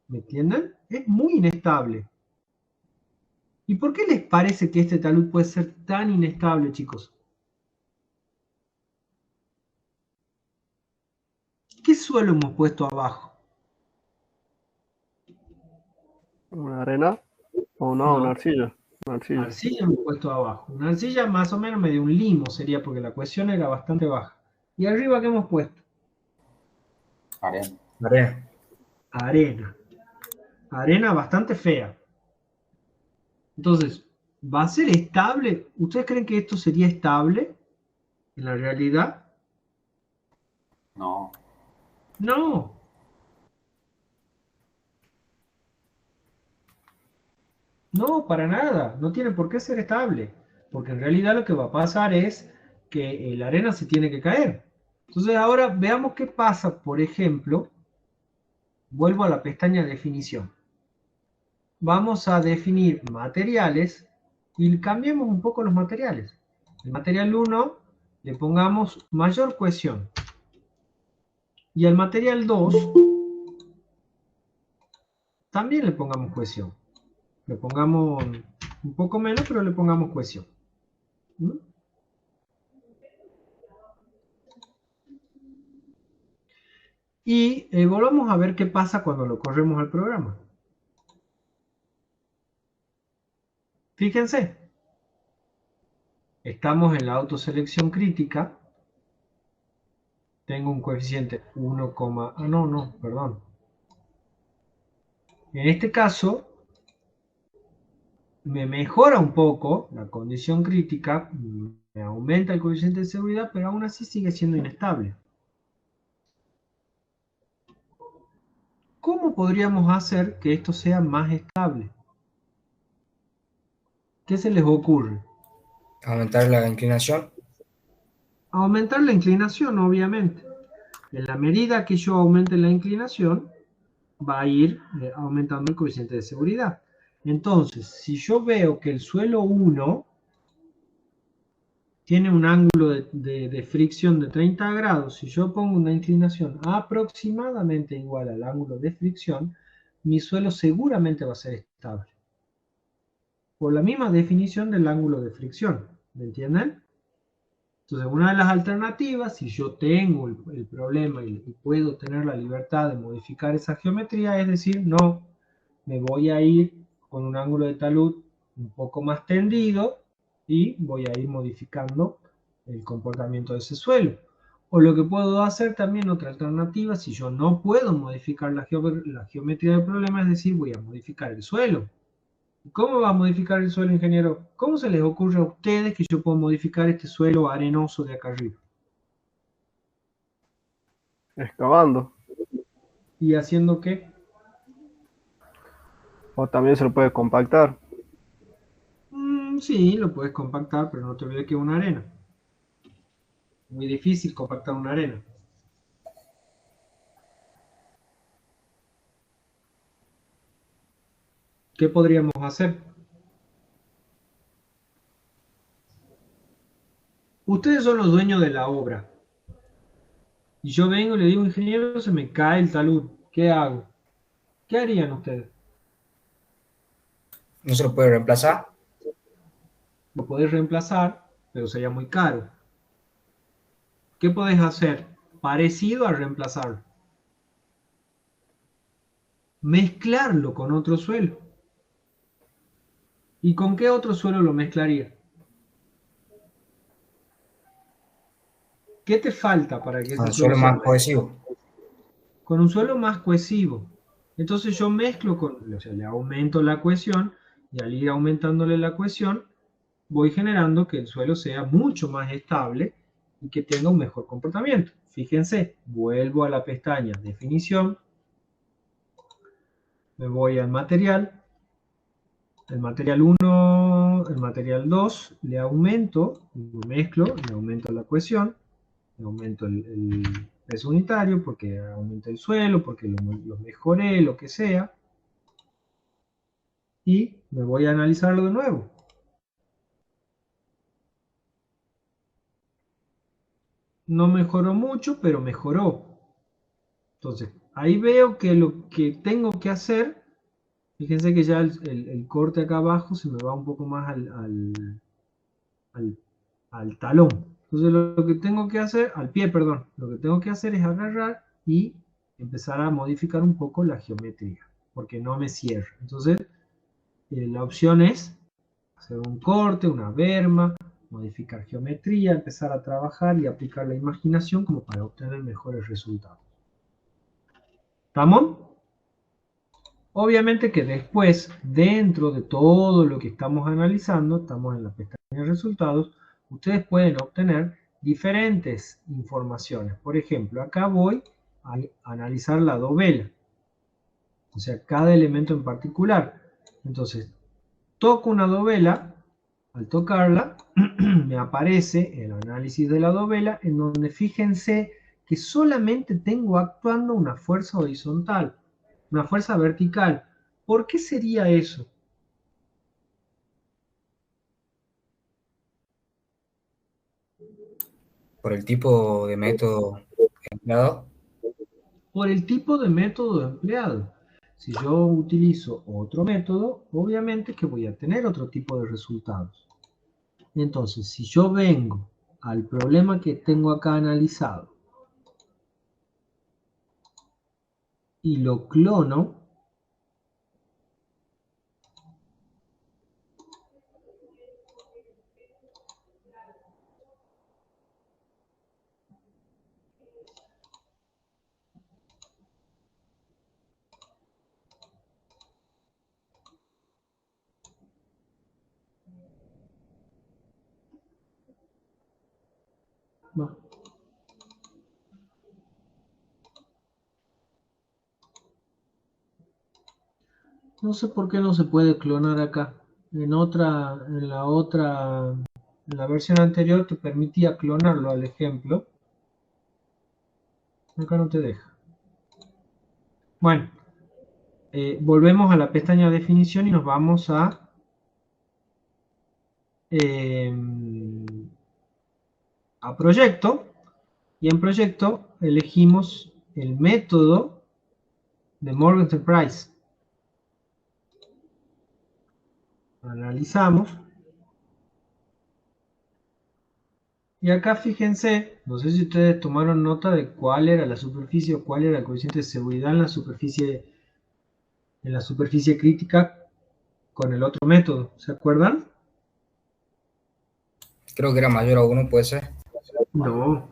¿Me entienden? Es muy inestable. ¿Y por qué les parece que este talud puede ser tan inestable, chicos? ¿Qué suelo hemos puesto abajo? ¿Una arena? ¿O no, No. una arcilla? Una arcilla. Arcilla hemos puesto abajo. Una arcilla más o menos medio un limo sería, porque la cohesión era bastante baja. ¿Y arriba qué hemos puesto? Arena. Arena. Arena. Arena bastante fea. Entonces, ¿va a ser estable? ¿Ustedes creen que esto sería estable en la realidad? No. No. No, para nada. No tiene por qué ser estable. Porque en realidad lo que va a pasar es que la arena se tiene que caer. Entonces ahora veamos qué pasa, por ejemplo, vuelvo a la pestaña definición. Vamos a definir materiales y cambiemos un poco los materiales. El material 1 le pongamos mayor cohesión. Y al material 2 también le pongamos cohesión. Le pongamos un poco menos, pero le pongamos cohesión. ¿Mm? Y volvamos a ver qué pasa cuando lo corremos al programa. Fíjense, estamos en la autoselección crítica. Tengo un coeficiente 1, perdón. En este caso, me mejora un poco la condición crítica, me aumenta el coeficiente de seguridad, pero aún así sigue siendo inestable. ¿Cómo podríamos hacer que esto sea más estable? ¿Qué se les ocurre? Aumentar la inclinación. Aumentar la inclinación, obviamente. En la medida que yo aumente la inclinación, va a ir aumentando el coeficiente de seguridad. Entonces, si yo veo que el suelo 1 tiene un ángulo de fricción de 30 grados, si yo pongo una inclinación aproximadamente igual al ángulo de fricción, mi suelo seguramente va a ser estable. Por la misma definición del ángulo de fricción, ¿me entienden? Entonces, una de las alternativas, si yo tengo el problema y puedo tener la libertad de modificar esa geometría, es decir, no, me voy a ir con un ángulo de talud un poco más tendido y voy a ir modificando el comportamiento de ese suelo. O lo que puedo hacer también, otra alternativa, si yo no puedo modificar la geometría del problema, es decir, voy a modificar el suelo. ¿Cómo va a modificar el suelo, ingeniero? ¿Cómo se les ocurre a ustedes que yo puedo modificar este suelo arenoso de acá arriba? Excavando. ¿Y haciendo qué? O también se lo puede compactar. Sí, lo puedes compactar, pero no te olvides que es una arena. Muy difícil compactar una arena. ¿Qué podríamos hacer? Ustedes son los dueños de la obra. Y yo vengo y le digo, ingeniero, se me cae el talud. ¿Qué hago? ¿Qué harían ustedes? No se lo puede reemplazar. Lo podés reemplazar, pero sería muy caro. ¿Qué podés hacer? Parecido a reemplazarlo. Mezclarlo con otro suelo. ¿Y con qué otro suelo lo mezclaría? ¿Qué te falta para que ese suelo Suelo sea más cohesivo. con un suelo más cohesivo? Entonces yo mezclo o sea, le aumento la cohesión y al ir aumentándole la cohesión voy generando que el suelo sea mucho más estable y que tenga un mejor comportamiento. Fíjense, vuelvo a la pestaña definición, me voy al material, el material 1, el material 2, le aumento, lo mezclo, le aumento la cohesión, le aumento el peso unitario porque aumenta el suelo, porque lo mejoré, lo que sea, y me voy a analizarlo de nuevo. No mejoró mucho, pero mejoró. Entonces, ahí veo que lo que tengo que hacer, fíjense que ya el corte acá abajo se me va un poco más al talón. Entonces lo que tengo que hacer, al pie, perdón, lo que tengo que hacer es agarrar y empezar a modificar un poco la geometría, porque no me cierra. Entonces, la opción es hacer un corte, una berma, modificar geometría, empezar a trabajar y aplicar la imaginación como para obtener mejores resultados. ¿Estamos? Obviamente que después, dentro de todo lo que estamos analizando, estamos en la pestaña de resultados, ustedes pueden obtener diferentes informaciones. Por ejemplo, acá voy a analizar la dovela, o sea, cada elemento en particular. Entonces, toco una dovela, al tocarla, me aparece el análisis de la dovela, en donde fíjense que solamente tengo actuando una fuerza horizontal, una fuerza vertical. ¿Por qué sería eso? Por el tipo de método empleado. Por el tipo de método empleado. Si yo utilizo otro método, obviamente que voy a tener otro tipo de resultados. Entonces, si yo vengo al problema que tengo acá analizado y lo clono, no, no sé por qué no se puede clonar acá. En la versión anterior te permitía clonarlo al ejemplo. Acá no te deja. Bueno, volvemos a la pestaña de definición y nos vamos a proyecto, y en proyecto elegimos el método de Morgan Enterprise. Analizamos. Y acá fíjense, no sé si ustedes tomaron nota de cuál era la superficie o cuál era el coeficiente de seguridad en la superficie crítica con el otro método. ¿Se acuerdan? Creo que era mayor a 1, puede ser. No.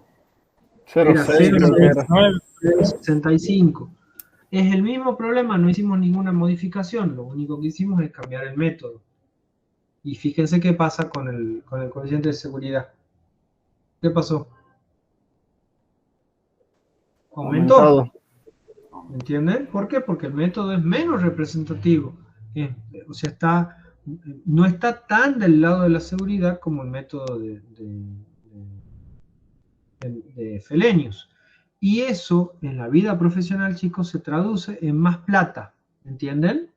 0,6 creo que era. 0,65. Es el mismo problema, no hicimos ninguna modificación, lo único que hicimos es cambiar el método. Y fíjense qué pasa con el coeficiente de seguridad. ¿Qué pasó? Aumentó. Aumentado. ¿Entienden? ¿Por qué? Porque el método es menos representativo. O sea, no está tan del lado de la seguridad como el método de Felenius. Y eso en la vida profesional, chicos, se traduce en más plata. ¿Entienden?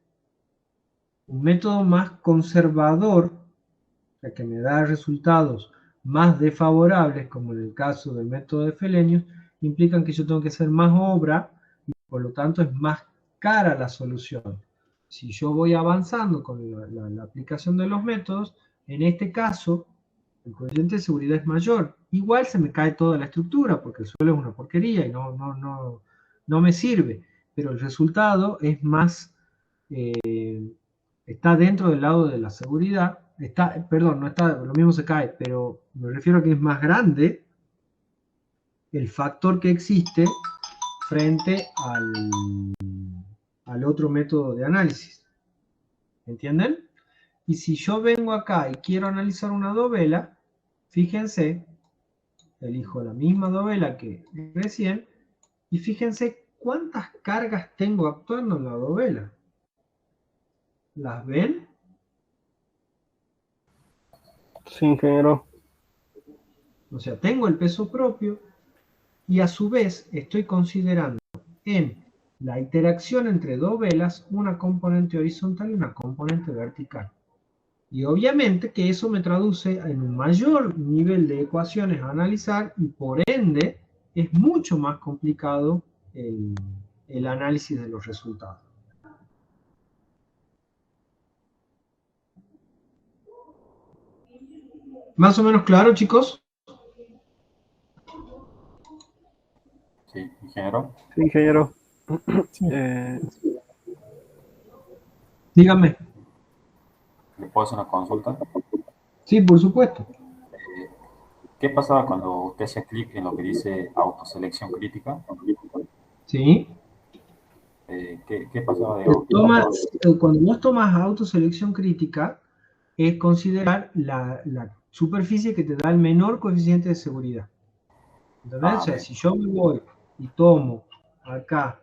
Un método más conservador, que me da resultados más desfavorables, como en el caso del método de Felenius, implican que yo tengo que hacer más obra y por lo tanto es más cara la solución. Si yo voy avanzando con la aplicación de los métodos, en este caso el coeficiente de seguridad es mayor. Igual se me cae toda la estructura porque el suelo es una porquería y no me sirve, pero el resultado es más, está dentro del lado de la seguridad. Perdón, no está, lo mismo se cae, pero me refiero a que es más grande el factor que existe frente al otro método de análisis. ¿Entienden? Y si yo vengo acá y quiero analizar una dovela, fíjense, elijo la misma dovela que recién, y fíjense cuántas cargas tengo actuando en la dovela. ¿Las ven? Sí, ingeniero. O sea, tengo el peso propio y a su vez estoy considerando en la interacción entre dos velas una componente horizontal y una componente vertical. Y obviamente que eso me traduce en un mayor nivel de ecuaciones a analizar y por ende es mucho más complicado el análisis de los resultados. ¿Más o menos claro, chicos? Sí, Ingeniero, Sí, ingeniero. Sí. Dígame. ¿le puedo hacer una consulta? Sí, por supuesto. ¿Qué pasaba cuando usted hacía clic en lo que dice autoselección crítica? Sí. ¿Qué pasaba, digamos? Cuando vos tomas autoselección crítica, es considerar la superficie que te da el menor coeficiente de seguridad. ¿Entendés? O sea, Bien. si yo me voy y tomo acá,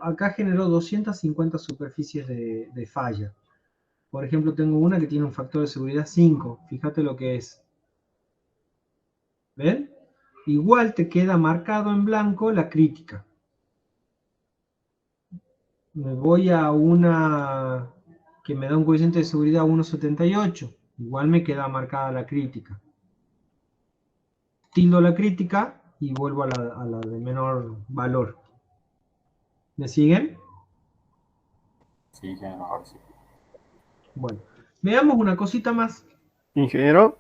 acá generó 250 superficies de falla. Por ejemplo, tengo una que tiene un factor de seguridad 5. Fíjate lo que es. ¿Ven? Igual te queda marcado en blanco la crítica. Me voy a una que me da un coeficiente de seguridad 1,78. Igual me queda marcada la crítica. Tildo la crítica y vuelvo a la de menor valor. ¿Me siguen? Sí, ingeniero, ahora sí. Bueno, veamos una cosita más. Ingeniero,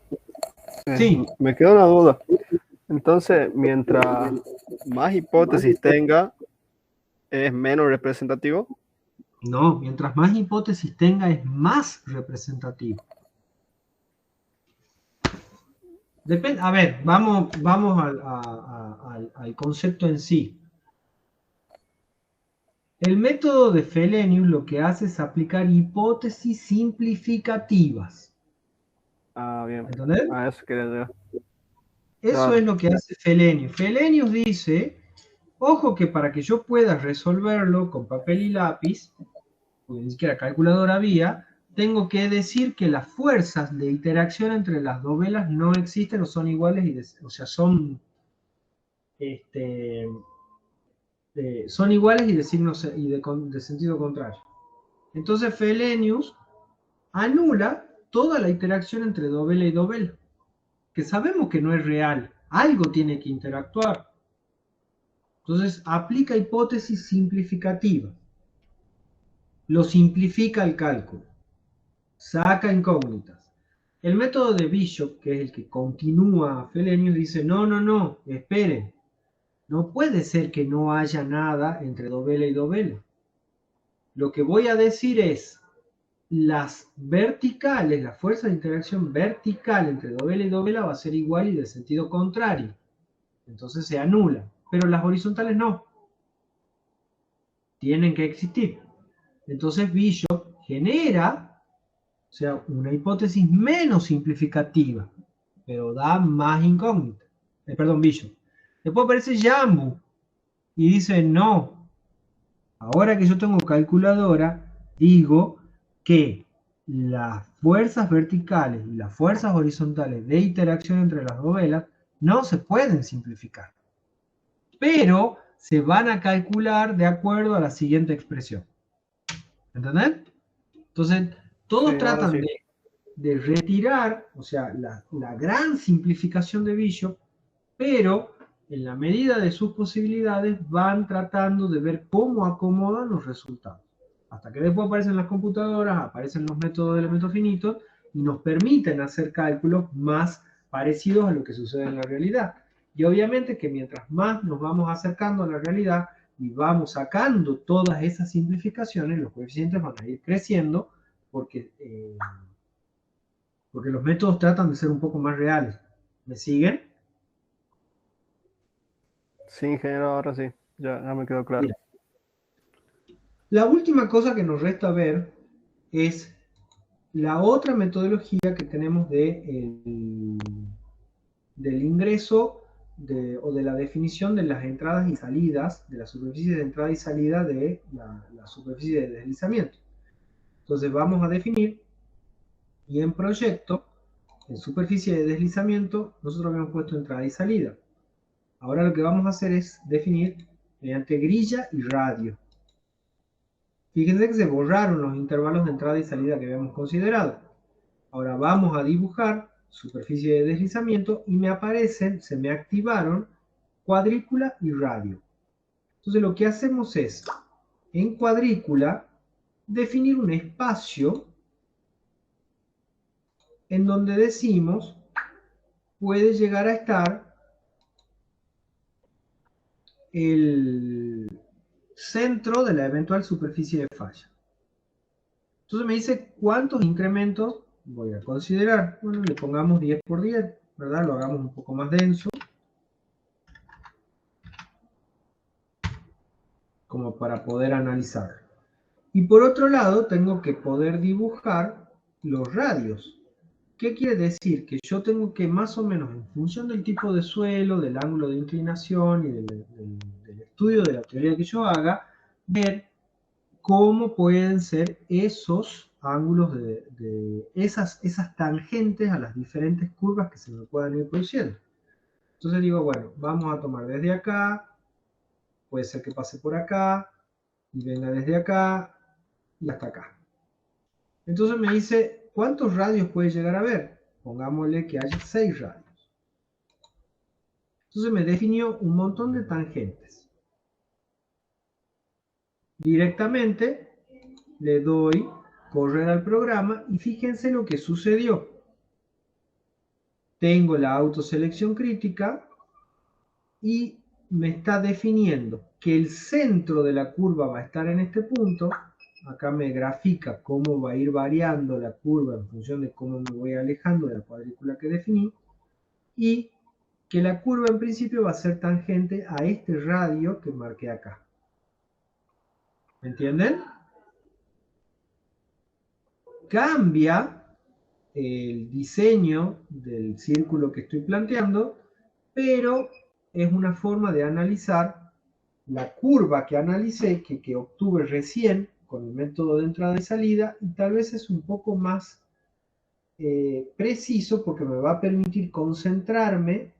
Sí, me queda una duda. Entonces, mientras más hipótesis tenga, es menos representativo. no, mientras más hipótesis tenga es más representativo. Depende, a ver, vamos al concepto en sí. El método de Fellenius lo que hace es aplicar hipótesis simplificativas. Bien. ¿Entendés? Eso quería decir. Eso Claro. es lo que hace Fellenius. Fellenius dice, ojo que para que yo pueda resolverlo con papel y lápiz, porque ni siquiera calculadora había, tengo que decir que las fuerzas de interacción entre las dos velas no existen o son iguales, o sea, son iguales y de signos y de sentido contrario. Entonces Fellenius anula toda la interacción entre dovela y dovela, que sabemos que no es real, algo tiene que interactuar. Entonces aplica hipótesis simplificativa, lo simplifica el cálculo, saca incógnitas. El método de Bishop, que es el que continúa Fellenius, dice, no, esperen, no puede ser que no haya nada entre dovela y dovela. Lo que voy a decir es, las verticales, la fuerza de interacción vertical entre dovela y dovela va a ser igual y de sentido contrario. Entonces se anula. Pero las horizontales no. Tienen que existir. Entonces Bishop genera, o sea, una hipótesis menos simplificativa, pero da más incógnita. Perdón, Bishop. Después aparece Jambu y dice, no, ahora que yo tengo calculadora, digo que las fuerzas verticales y las fuerzas horizontales de interacción entre las dos velas no se pueden simplificar, pero se van a calcular de acuerdo a la siguiente expresión. ¿Entendés? Entonces, todos Sí, ahora tratan sí. de retirar, o sea, la gran simplificación de Bishop, pero en la medida de sus posibilidades van tratando de ver cómo acomodan los resultados. Hasta que después aparecen las computadoras, aparecen los métodos de elementos finitos y nos permiten hacer cálculos más parecidos a lo que sucede en la realidad. Y obviamente que mientras más nos vamos acercando a la realidad y vamos sacando todas esas simplificaciones, los coeficientes van a ir creciendo porque, porque los métodos tratan de ser un poco más reales. ¿Me siguen? Sí, ingeniero, ahora sí. Ya me quedó claro. Mira, la última cosa que nos resta ver es la otra metodología que tenemos del ingreso o de la definición de las entradas y salidas, de la superficie de entrada y salida de la superficie de deslizamiento. Entonces vamos a definir, y en proyecto, en superficie de deslizamiento, nosotros habíamos puesto entrada y salida. Ahora lo que vamos a hacer es definir mediante grilla y radio. Fíjense que se borraron los intervalos de entrada y salida que habíamos considerado. Ahora vamos a dibujar superficie de deslizamiento y me aparecen, se me activaron cuadrícula y radio. Entonces lo que hacemos es, en cuadrícula, definir un espacio en donde decimos puede llegar a estar el centro de la eventual superficie de falla. Entonces me dice cuántos incrementos voy a considerar. Bueno, le pongamos 10 por 10, ¿verdad? Lo hagamos un poco más denso, como para poder analizarlo. Y por otro lado, tengo que poder dibujar los radios. ¿Qué quiere decir? Que yo tengo que más o menos, en función del tipo de suelo, del ángulo de inclinación y del estudio de la teoría que yo haga, ver cómo pueden ser esos ángulos de esas tangentes a las diferentes curvas que se me puedan ir produciendo. Entonces digo, bueno, vamos a tomar desde acá, puede ser que pase por acá, y venga desde acá, y hasta acá. Entonces me dice, ¿cuántos radios puede llegar a haber? Pongámosle que haya 6 radios. Entonces me definió un montón de tangentes. Directamente le doy correr al programa y fíjense lo que sucedió. Tengo la autoselección crítica y me está definiendo que el centro de la curva va a estar en este punto. Acá me grafica cómo va a ir variando la curva en función de cómo me voy alejando de la cuadrícula que definí. Y que la curva en principio va a ser tangente a este radio que marqué acá. ¿Me entienden? Cambia el diseño del círculo que estoy planteando, pero es una forma de analizar la curva que analicé, que obtuve recién con el método de entrada y salida, y tal vez es un poco más preciso porque me va a permitir concentrarme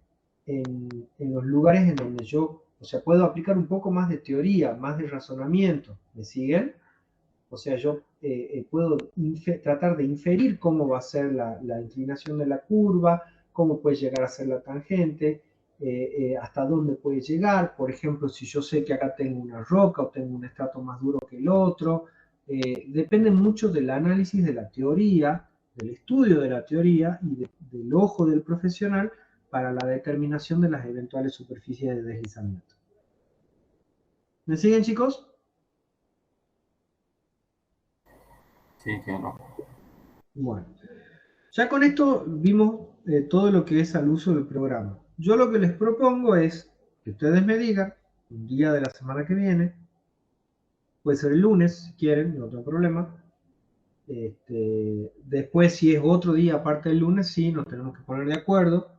en los lugares en donde yo, o sea, puedo aplicar un poco más de teoría, más de razonamiento. ¿Me siguen? O sea, yo puedo tratar de inferir cómo va a ser la inclinación de la curva, cómo puede llegar a ser la tangente, hasta dónde puede llegar. Por ejemplo, si yo sé que acá tengo una roca o tengo un estrato más duro que el otro. Depende mucho del análisis de la teoría, del estudio de la teoría y del ojo del profesional para la determinación de las eventuales superficies de deslizamiento. ¿Me siguen, chicos? Sí, entiendo. Bueno, ya con esto vimos todo lo que es al uso del programa. Yo lo que les propongo es que ustedes me digan un día de la semana que viene, puede ser el lunes si quieren, no tengo problema. Después, si es otro día aparte del lunes, sí, nos tenemos que poner de acuerdo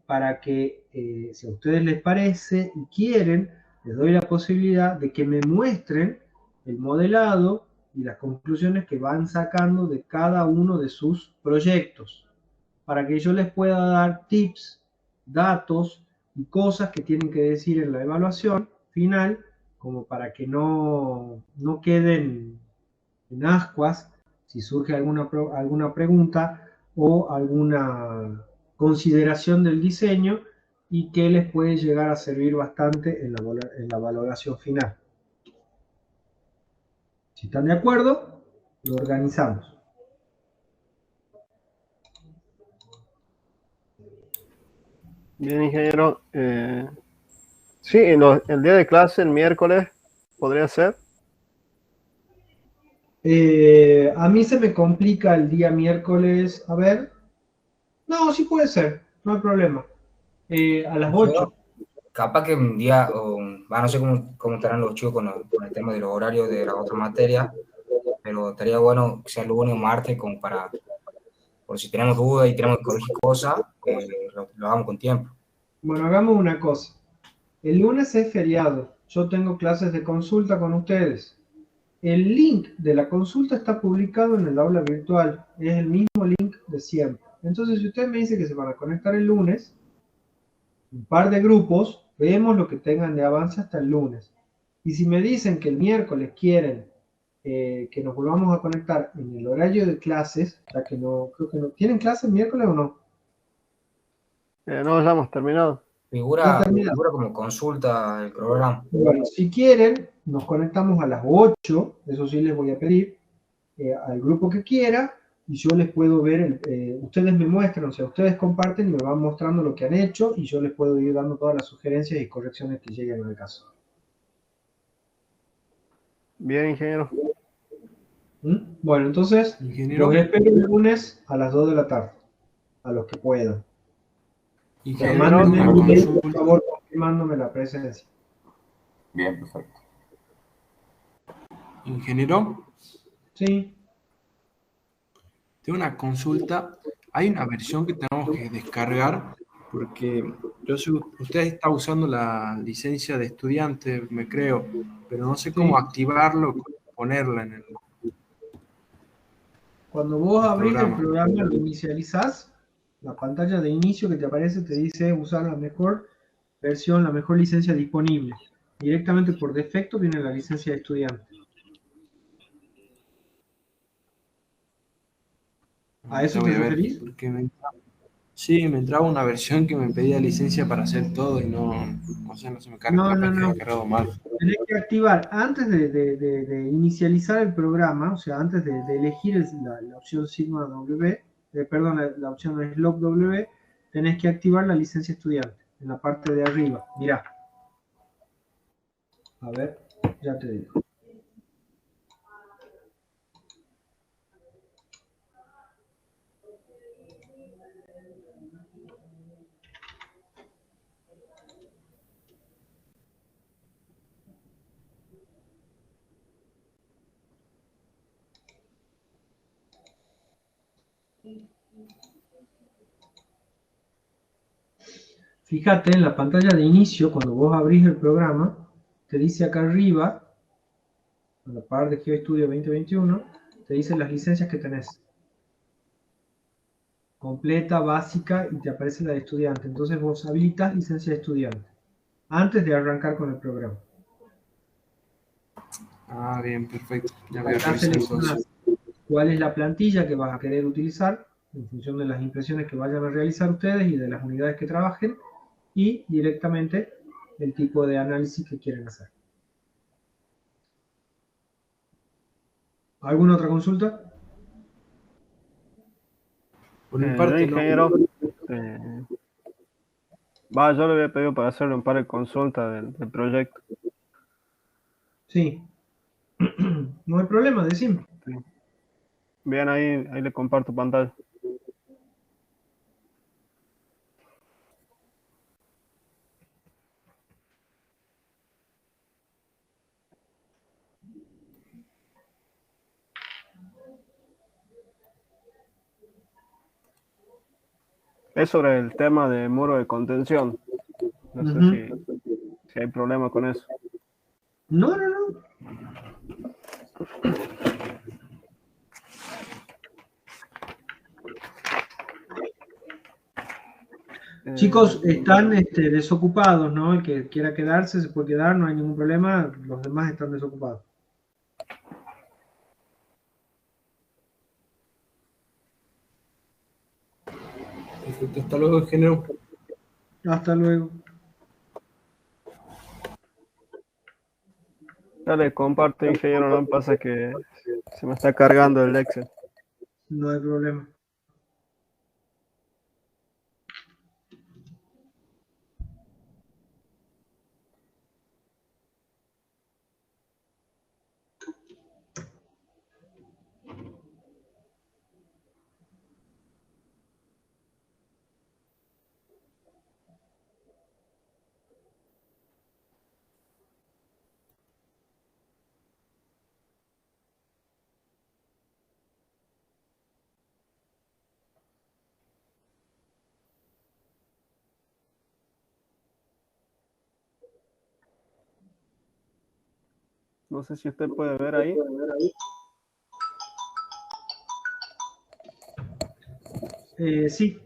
para que, si a ustedes les parece y quieren, les doy la posibilidad de que me muestren el modelado y las conclusiones que van sacando de cada uno de sus proyectos, para que yo les pueda dar tips, datos y cosas que tienen que decir en la evaluación final, como para que no queden en ascuas si surge alguna pregunta o alguna consideración del diseño y que les puede llegar a servir bastante en la valoración final. Si están de acuerdo, lo organizamos. Bien, ingeniero. Sí, el día de clase, el miércoles, podría ser. A mí se me complica el día miércoles. A ver. No, sí puede ser. No hay problema. A las 8. Capaz que un día, no sé cómo estarán los chicos con el tema de los horarios de las otras materias, pero estaría bueno que sea lunes o martes como para, por si tenemos dudas y tenemos que corregir cosas, lo hagamos con tiempo. Bueno, hagamos una cosa. El lunes es feriado. Yo tengo clases de consulta con ustedes. El link de la consulta está publicado en el aula virtual. Es el mismo link de siempre. Entonces, si ustedes me dicen que se van a conectar el lunes, un par de grupos, vemos lo que tengan de avance hasta el lunes. Y si me dicen que el miércoles quieren que nos volvamos a conectar en el horario de clases, ya que no, creo que no. ¿Tienen clases el miércoles o no? No, ya hemos terminado. Figura como consulta el programa. Bueno, si quieren, nos conectamos a las 8, eso sí les voy a pedir, al grupo que quiera, y yo les puedo ver, ustedes me muestran, o sea, ustedes comparten y me van mostrando lo que han hecho y yo les puedo ir dando todas las sugerencias y correcciones que lleguen al caso. Bien, ingeniero. Bueno, entonces, Ingeniero, los espero el lunes a las 2 de la tarde, a los que puedan. Pero ingeniero, mándenme una un mail, por consulta. favor, confirmándome la presencia. Bien, perfecto. Ingeniero, Sí, tengo una consulta. Hay una versión que tenemos que descargar porque usted está usando la licencia de estudiante, me creo, pero no sé cómo sí. activarlo, cómo ponerla en el Cuando vos abrís el programa. programa, lo inicializás, la pantalla de inicio que te aparece te dice usar la mejor versión, la mejor licencia disponible. Directamente por defecto viene la licencia de estudiante. ¿A eso Ahorita te voy a ver, referís? porque sí, me entraba una versión que me pedía licencia para hacer todo y no sé, no se me carga, No, no, capaz que he no. descargado mal. Tenés que activar antes de inicializar el programa, o sea, antes de elegir la opción sigma W, perdón, la opción slot W, tenés que activar la licencia estudiante en la parte de arriba. Mirá. A ver, ya te digo. Fíjate en la pantalla de inicio, cuando vos abrís el programa, te dice acá arriba, en la parte de GeoStudio 2021, te dice las licencias que tenés. Completa, básica, y te aparece la de estudiante. Entonces vos habilitas licencia de estudiante, antes de arrancar con el programa. Ah, bien, perfecto. Ya voy a Acá revisar entonces. seleccionás cuál es la plantilla que vas a querer utilizar, en función de las impresiones que vayan a realizar ustedes y de las unidades que trabajen, y directamente el tipo de análisis que quieren hacer. ¿Alguna otra consulta? Por mi Yo, parte, no. ingeniero, yo le había pedido para hacerle un par de consultas del proyecto. Sí. No hay problema, decime. Sí. Bien, ahí le comparto pantalla. Es sobre el tema de muro de contención. No sé si hay problema con eso. No, no, no. Chicos, están desocupados, ¿no? El que quiera quedarse se puede quedar, no hay ningún problema. Los demás están desocupados. Perfecto, hasta luego, ingeniero. Hasta luego. Dale, comparto, ingeniero, no pasa que se me está cargando el Excel. No hay problema. No sé si usted puede ver ahí. Sí.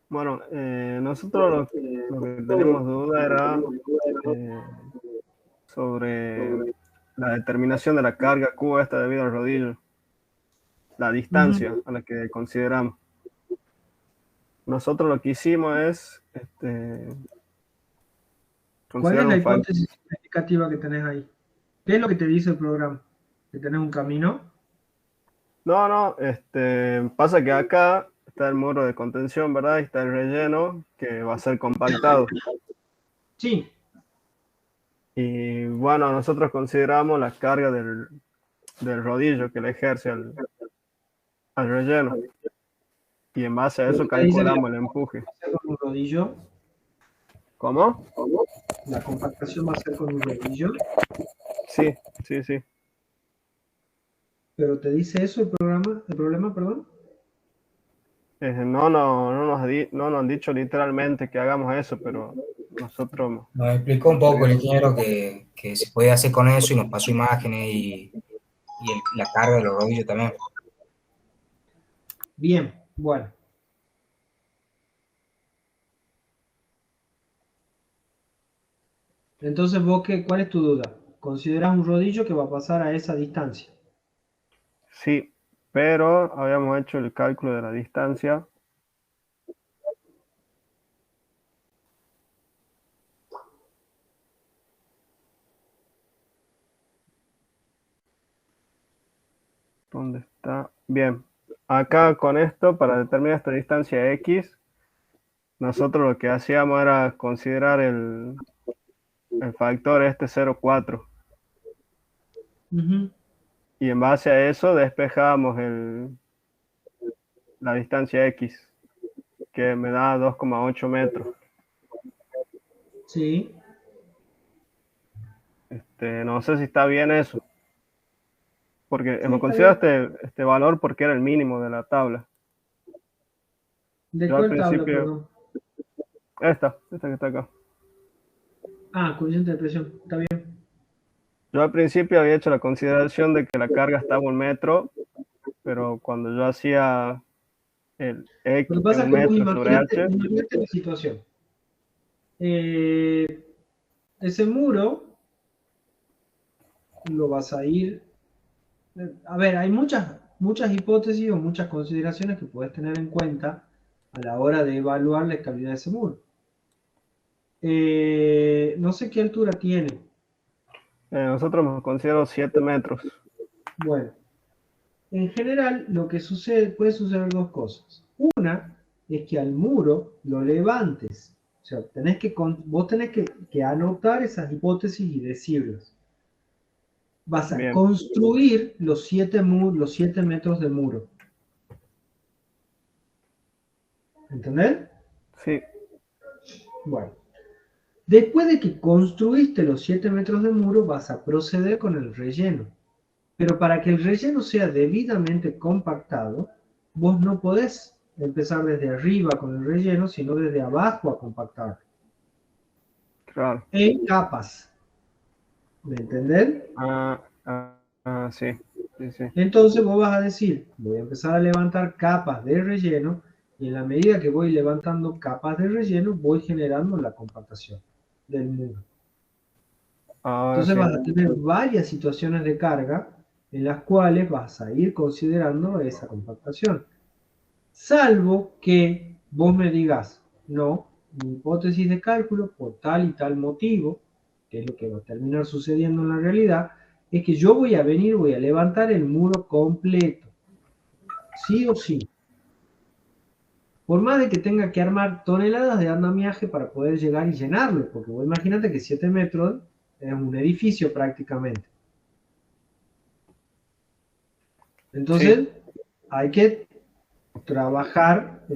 Bueno, nosotros lo que teníamos duda era sobre la determinación de la carga Q esta debido al rodillo, la distancia a la que consideramos. Nosotros lo que hicimos es ¿Cuál es considerar la un factor. hipótesis explicativa que tenés ahí? ¿Qué es lo que te dice el programa? ¿Que tenés un camino? No, pasa que acá está el muro de contención, ¿verdad? Y está el relleno que va a ser compactado. Sí. Y bueno, nosotros consideramos la carga del rodillo que le ejerce al relleno. Y en base a Lo eso que te dice que la calculamos el empuje. compactación va a ser con un rodillo. ¿Cómo? La compactación va a ser con un rodillo. Sí, sí, sí. Pero te dice eso el problema, perdón. No nos han dicho literalmente que hagamos eso, pero nosotros... Nos explicó un poco el ingeniero que se podía hacer con eso y nos pasó imágenes y la carga de los rodillos también. Bien, bueno. Entonces, ¿cuál es tu duda? ¿Consideras un rodillo que va a pasar a esa distancia? Sí, pero habíamos hecho el cálculo de la distancia. ¿Dónde está? Bien. Acá con esto, para determinar esta distancia X, nosotros lo que hacíamos era considerar el factor 0,4. Ujú. Y en base a eso despejamos la distancia X, que me da 2,8 metros. Sí. No sé si está bien eso. Porque Sí, hemos está considerado bien. este valor porque era el mínimo de la tabla. ¿De Yo al cuál tabla, principio, perdón? esta que está acá. Ah, coeficiente de presión. Está bien. Yo al principio había hecho la consideración de que la carga estaba 1 metro, pero cuando yo hacía el Lo que X pasa en es que vos metros sobre H, imagínate la situación. Ese muro lo vas a ir. A ver, hay muchas hipótesis o muchas consideraciones que puedes tener en cuenta a la hora de evaluar la estabilidad de ese muro. No sé qué altura tiene. nosotros hemos considerado 7 metros. Bueno, en general lo que puede suceder dos cosas. Una es que al muro lo levantes. O sea, vos tenés que anotar esas hipótesis y decirlas. Vas a Bien, construir los 7 metros de muro. ¿Entendés? sí, Bueno, después de que construiste los 7 metros de muro, vas a proceder con el relleno. Pero para que el relleno sea debidamente compactado, vos no podés empezar desde arriba con el relleno, sino desde abajo a compactarlo. claro. En capas. ¿Me entendés? Sí, sí, sí. Entonces vos vas a decir, voy a empezar a levantar capas de relleno y en la medida que voy levantando capas de relleno, voy generando la compactación del muro. Ahora Entonces sí. vas a tener varias situaciones de carga en las cuales vas a ir considerando esa compactación. Salvo que vos me digas, no, mi hipótesis de cálculo, por tal y tal motivo, que es lo que va a terminar sucediendo en la realidad, es que yo voy a levantar el muro completo, sí o sí. Por más de que tenga que armar toneladas de andamiaje para poder llegar y llenarlo, porque vos imagínate que 7 metros es un edificio prácticamente. Sí, Entonces, hay que trabajar, o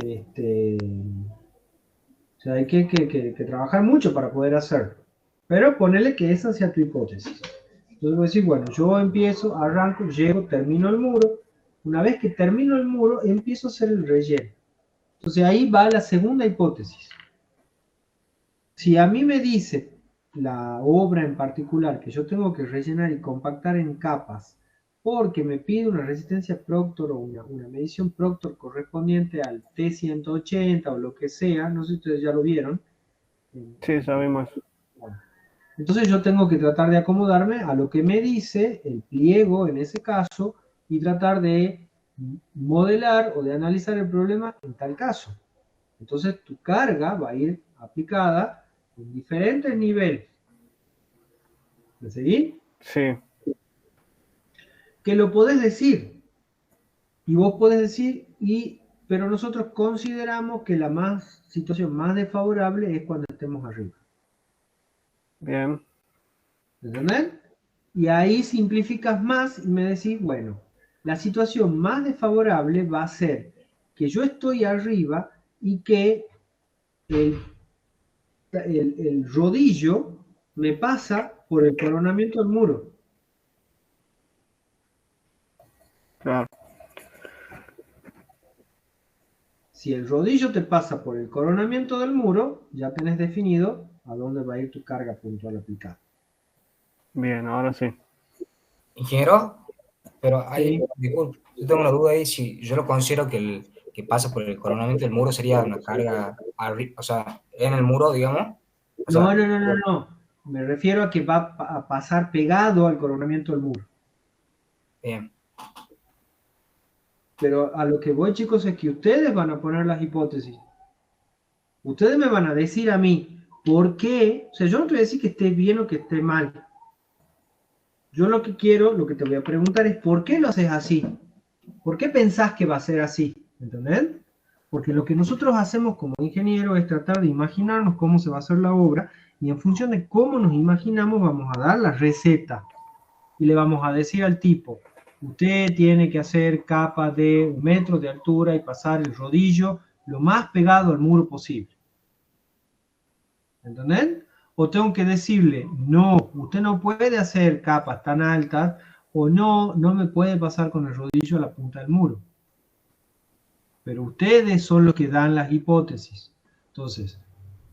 sea, hay que trabajar mucho para poder hacerlo. Pero ponele que esa sea tu hipótesis. Entonces voy a decir, bueno, yo empiezo, arranco, llego, termino el muro. Una vez que termino el muro, empiezo a hacer el relleno. Entonces ahí va la segunda hipótesis. Si a mí me dice la obra en particular que yo tengo que rellenar y compactar en capas porque me pide una resistencia Proctor o una medición Proctor correspondiente al T180 o lo que sea, no sé si ustedes ya lo vieron. sí, sabemos. Entonces yo tengo que tratar de acomodarme a lo que me dice el pliego en ese caso y tratar de modelar o de analizar el problema en tal caso. Entonces tu carga va a ir aplicada en diferentes niveles. ¿Me seguí? Sí, que lo podés decir. Y vos podés decir, pero nosotros consideramos que la situación más desfavorable es cuando estemos arriba. Bien. ¿Entendés? Y ahí simplificas más y me decís, bueno, la situación más desfavorable va a ser que yo estoy arriba y que el rodillo me pasa por el coronamiento del muro. Claro. Si el rodillo te pasa por el coronamiento del muro, ya tenés definido a dónde va a ir tu carga puntual aplicada. Bien, ahora sí. Ingeniero, pero hay, Sí. disculpe, yo tengo una duda ahí, si yo lo considero que pasa por el coronamiento del muro sería una carga, o sea, en el muro, digamos. O sea, No. Me refiero a que va a pasar pegado al coronamiento del muro. bien. Pero a lo que voy, chicos, es que ustedes van a poner las hipótesis. Ustedes me van a decir a mí, ¿por qué? O sea, yo no te voy a decir que esté bien o que esté mal. Yo lo que quiero, lo que te voy a preguntar es, ¿por qué lo haces así? ¿Por qué pensás que va a ser así? ¿Entendés? Porque lo que nosotros hacemos como ingenieros es tratar de imaginarnos cómo se va a hacer la obra y en función de cómo nos imaginamos vamos a dar la receta y le vamos a decir al tipo, usted tiene que hacer capas de 1 metro de altura y pasar el rodillo lo más pegado al muro posible. ¿Entendés? O tengo que decirle, no, usted no puede hacer capas tan altas o no me puede pasar con el rodillo a la punta del muro. Pero ustedes son los que dan las hipótesis. Entonces,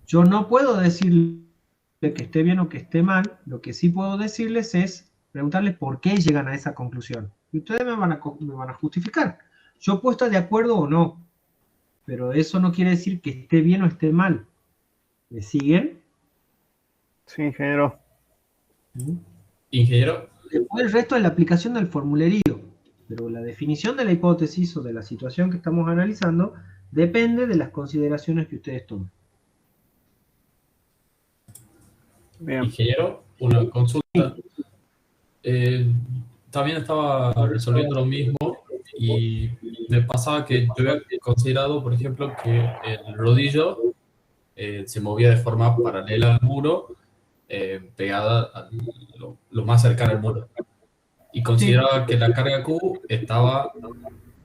yo no puedo decirle que esté bien o que esté mal. Lo que sí puedo decirles es preguntarles por qué llegan a esa conclusión. Y ustedes me van a justificar. Yo puedo estar de acuerdo o no, pero eso no quiere decir que esté bien o esté mal. ¿Me siguen? Sí, ingeniero. Ingeniero, Después el resto es la aplicación del formulerío. Pero la definición de la hipótesis o de la situación que estamos analizando depende de las consideraciones que ustedes tomen. Bien. ingeniero, una consulta. También estaba resolviendo lo mismo y me pasaba que yo había considerado, por ejemplo, que el rodillo se movía de forma paralela al muro, pegada lo más cercano al muro. Y consideraba que la carga Q estaba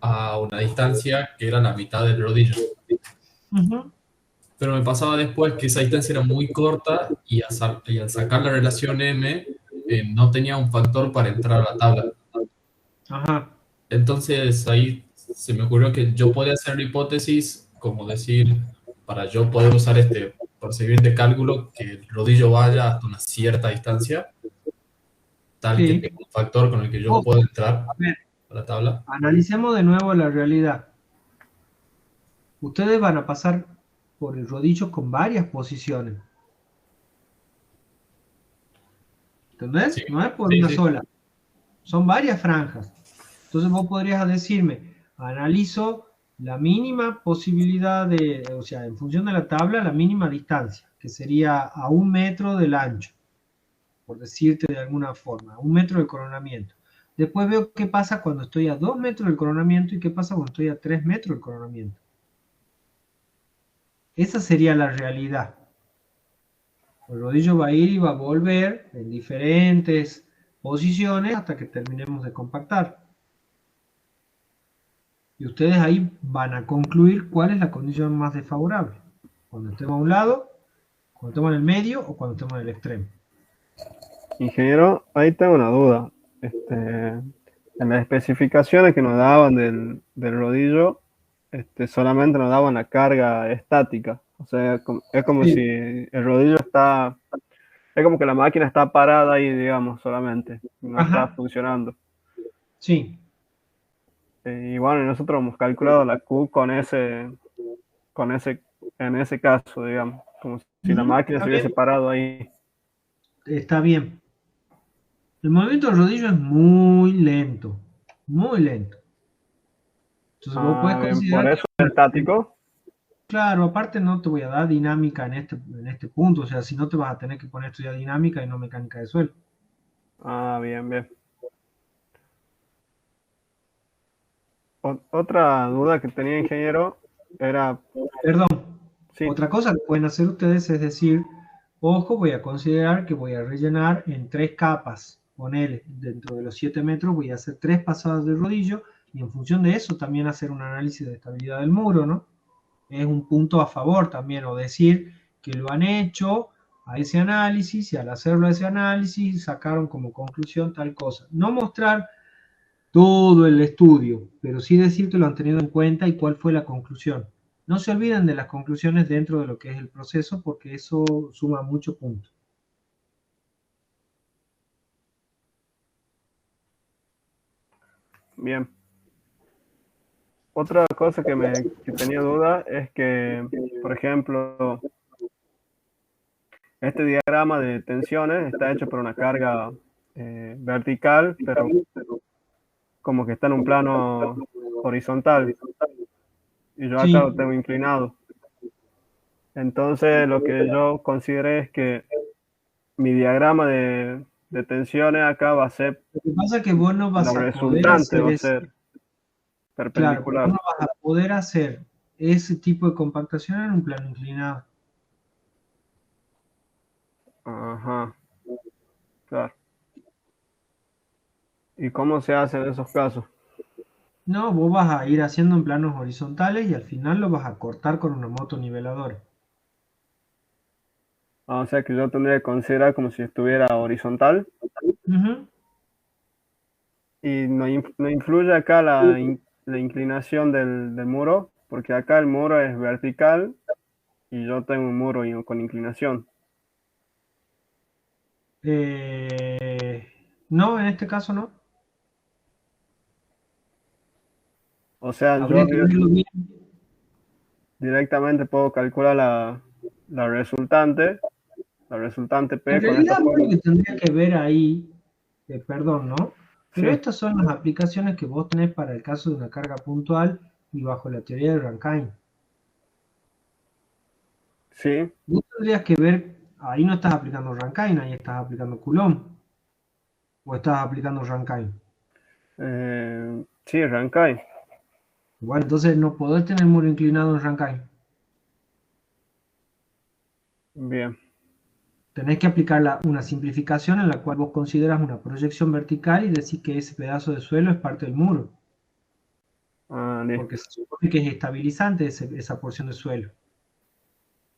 a una distancia que era la mitad del rodillo. Uh-huh. Pero me pasaba después que esa distancia era muy corta y al sacar la relación M no tenía un factor para entrar a la tabla. Ajá. Entonces ahí se me ocurrió que yo podía hacer la hipótesis, como decir, para yo poder usar este procedimiento de cálculo, que el rodillo vaya hasta una cierta distancia, tal Sí. que tenga un factor con el que yo Oh, pueda entrar a ver, a la tabla. analicemos de nuevo la realidad. Ustedes van a pasar por el rodillo con varias posiciones. ¿Entendés? Sí, No es por sí, una sí. sola. Son varias franjas. Entonces vos podrías decirme, analizo la mínima posibilidad o sea, en función de la tabla, la mínima distancia, que sería a 1 metro del ancho, por decirte de alguna forma, 1 metro del coronamiento. Después veo qué pasa cuando estoy a 2 metros del coronamiento y qué pasa cuando estoy a 3 metros del coronamiento. Esa sería la realidad. El rodillo va a ir y va a volver en diferentes posiciones hasta que terminemos de compactar. Y ustedes ahí van a concluir cuál es la condición más desfavorable. Cuando estemos a un lado, cuando estemos en el medio o cuando estemos en el extremo. Ingeniero, ahí tengo una duda. En las especificaciones que nos daban del rodillo, solamente nos daban la carga estática. O sea, es como Sí. si el rodillo está, es como que la máquina está parada ahí, digamos, solamente, no Ajá. está funcionando. Sí. Y bueno, nosotros hemos calculado la Q en ese caso, digamos, como si la máquina se hubiese parado ahí. Está bien. El movimiento del rodillo es muy lento. Muy lento. Entonces vos podés Bien, considerar por que eso es estático. claro, aparte no te voy a dar dinámica en este punto, o sea, si no te vas a tener que poner a estudiar dinámica y no mecánica de suelo. Bien, bien. Otra duda que tenía, ingeniero, era, Perdón, sí, otra cosa que pueden hacer ustedes es decir, ojo, voy a considerar que voy a rellenar en 3 capas. Ponele, dentro de los 7 metros voy a hacer 3 pasadas de rodillo y en función de eso también hacer un análisis de estabilidad del muro, ¿no? Es un punto a favor también, o decir que lo han hecho a ese análisis y al hacerlo a ese análisis sacaron como conclusión tal cosa. No mostrar todo el estudio, pero sí decir que lo han tenido en cuenta y cuál fue la conclusión. No se olviden de las conclusiones dentro de lo que es el proceso porque eso suma mucho punto. bien. Otra cosa que tenía duda es que, por ejemplo, este diagrama de tensiones está hecho por una carga vertical, pero como que está en un plano horizontal. Y yo acá Sí, lo tengo inclinado. Entonces, lo que yo consideré es que mi diagrama de tensiones acá va a ser, lo que pasa es que vos no la vas a poder resultante hacer va a eso. ser Claro, pero vos perpendicular. no vas a poder hacer ese tipo de compactación en un plano inclinado. Ajá, claro. ¿Y cómo se hace en esos casos? No, vos vas a ir haciendo en planos horizontales y al final lo vas a cortar con una moto niveladora. O sea que yo tendría que considerar como si estuviera horizontal Ujú. y no influye acá la inclinación del muro, porque acá el muro es vertical y yo tengo un muro con inclinación. No, en este caso no. O sea, Habría que verlo bien. directamente puedo calcular la resultante, la resultante En P con esta realidad, vos lo fórmula. que tendría que ver ahí, perdón, ¿no? Pero Sí, estas son las aplicaciones que vos tenés para el caso de una carga puntual y bajo la teoría de Rankine. sí, Vos tendrías que ver, ahí no estás aplicando Rankine, ahí estás aplicando Coulomb, o estás aplicando Rankine. sí, Rankine. Bueno, entonces no podés tener muro inclinado en Rankine. Bien, Tenés que aplicar una simplificación en la cual vos consideras una proyección vertical y decís que ese pedazo de suelo es parte del muro, porque listo, se supone que es estabilizante esa porción de suelo.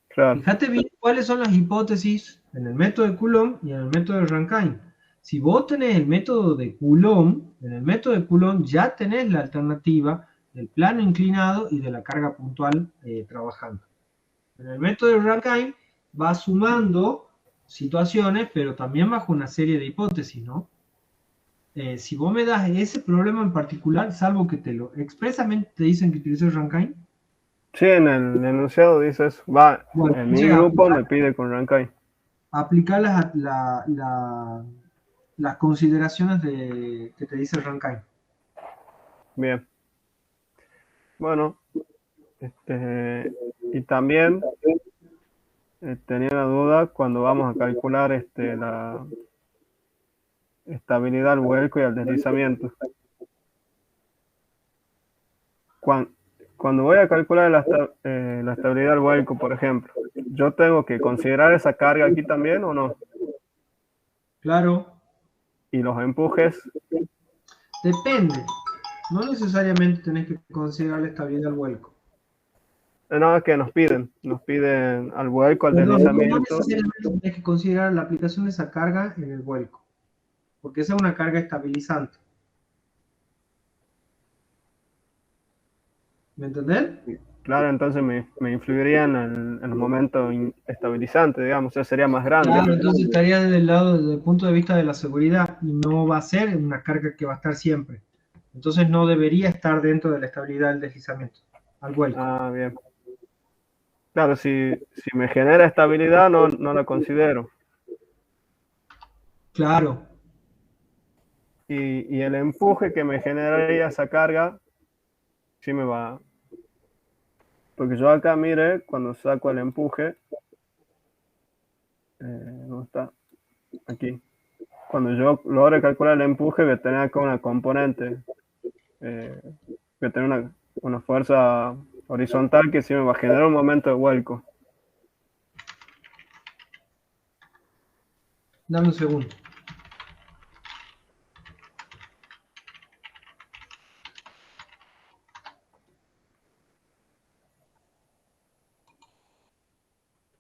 claro. Fíjate bien cuáles son las hipótesis en el método de Coulomb y en el método de Rankine. Si vos tenés el método de Coulomb, en el método de Coulomb ya tenés la alternativa del plano inclinado y de la carga puntual trabajando. En el método de Rankine va sumando situaciones, pero también bajo una serie de hipótesis, ¿no? Si vos me das ese problema en particular, salvo que te lo expresamente te dicen que utilices Rankine, Sí, en el enunciado dice eso. Va, bueno, en mi entonces grupo me pide con Rankine. aplicar las consideraciones que te dice Rankine. Bien, bueno, y también tenía la duda cuando vamos a calcular la estabilidad al vuelco y al deslizamiento. Cuando, cuando voy a calcular la estabilidad al vuelco, por ejemplo, ¿yo tengo que considerar esa carga aquí también o no? Claro, Y los empujes, depende. No necesariamente tenés que considerar la estabilidad del vuelco. no, es que nos piden al vuelco, al Perdón, no deslizamiento. necesariamente tenés que considerar la aplicación de esa carga en el vuelco, porque esa es una carga estabilizante. ¿Me entendés? Claro, entonces me influiría en los momentos estabilizantes, digamos, o sea, sería más grande. Claro, entonces estaría desde el lado, desde el punto de vista de la seguridad, y no va a ser una carga que va a estar siempre. Entonces no debería estar dentro de la estabilidad del deslizamiento, al vuelco. Ah, bien. Claro, si me genera estabilidad, no la considero. Claro, Y el empuje que me generaría esa carga, sí me va. Porque yo acá, mire, cuando saco el empuje, ¿dónde está? Aquí. Cuando yo logre calcular el empuje, voy a tener acá una componente Voy a tener una fuerza horizontal que sí me va a generar un momento de vuelco. Dame un segundo.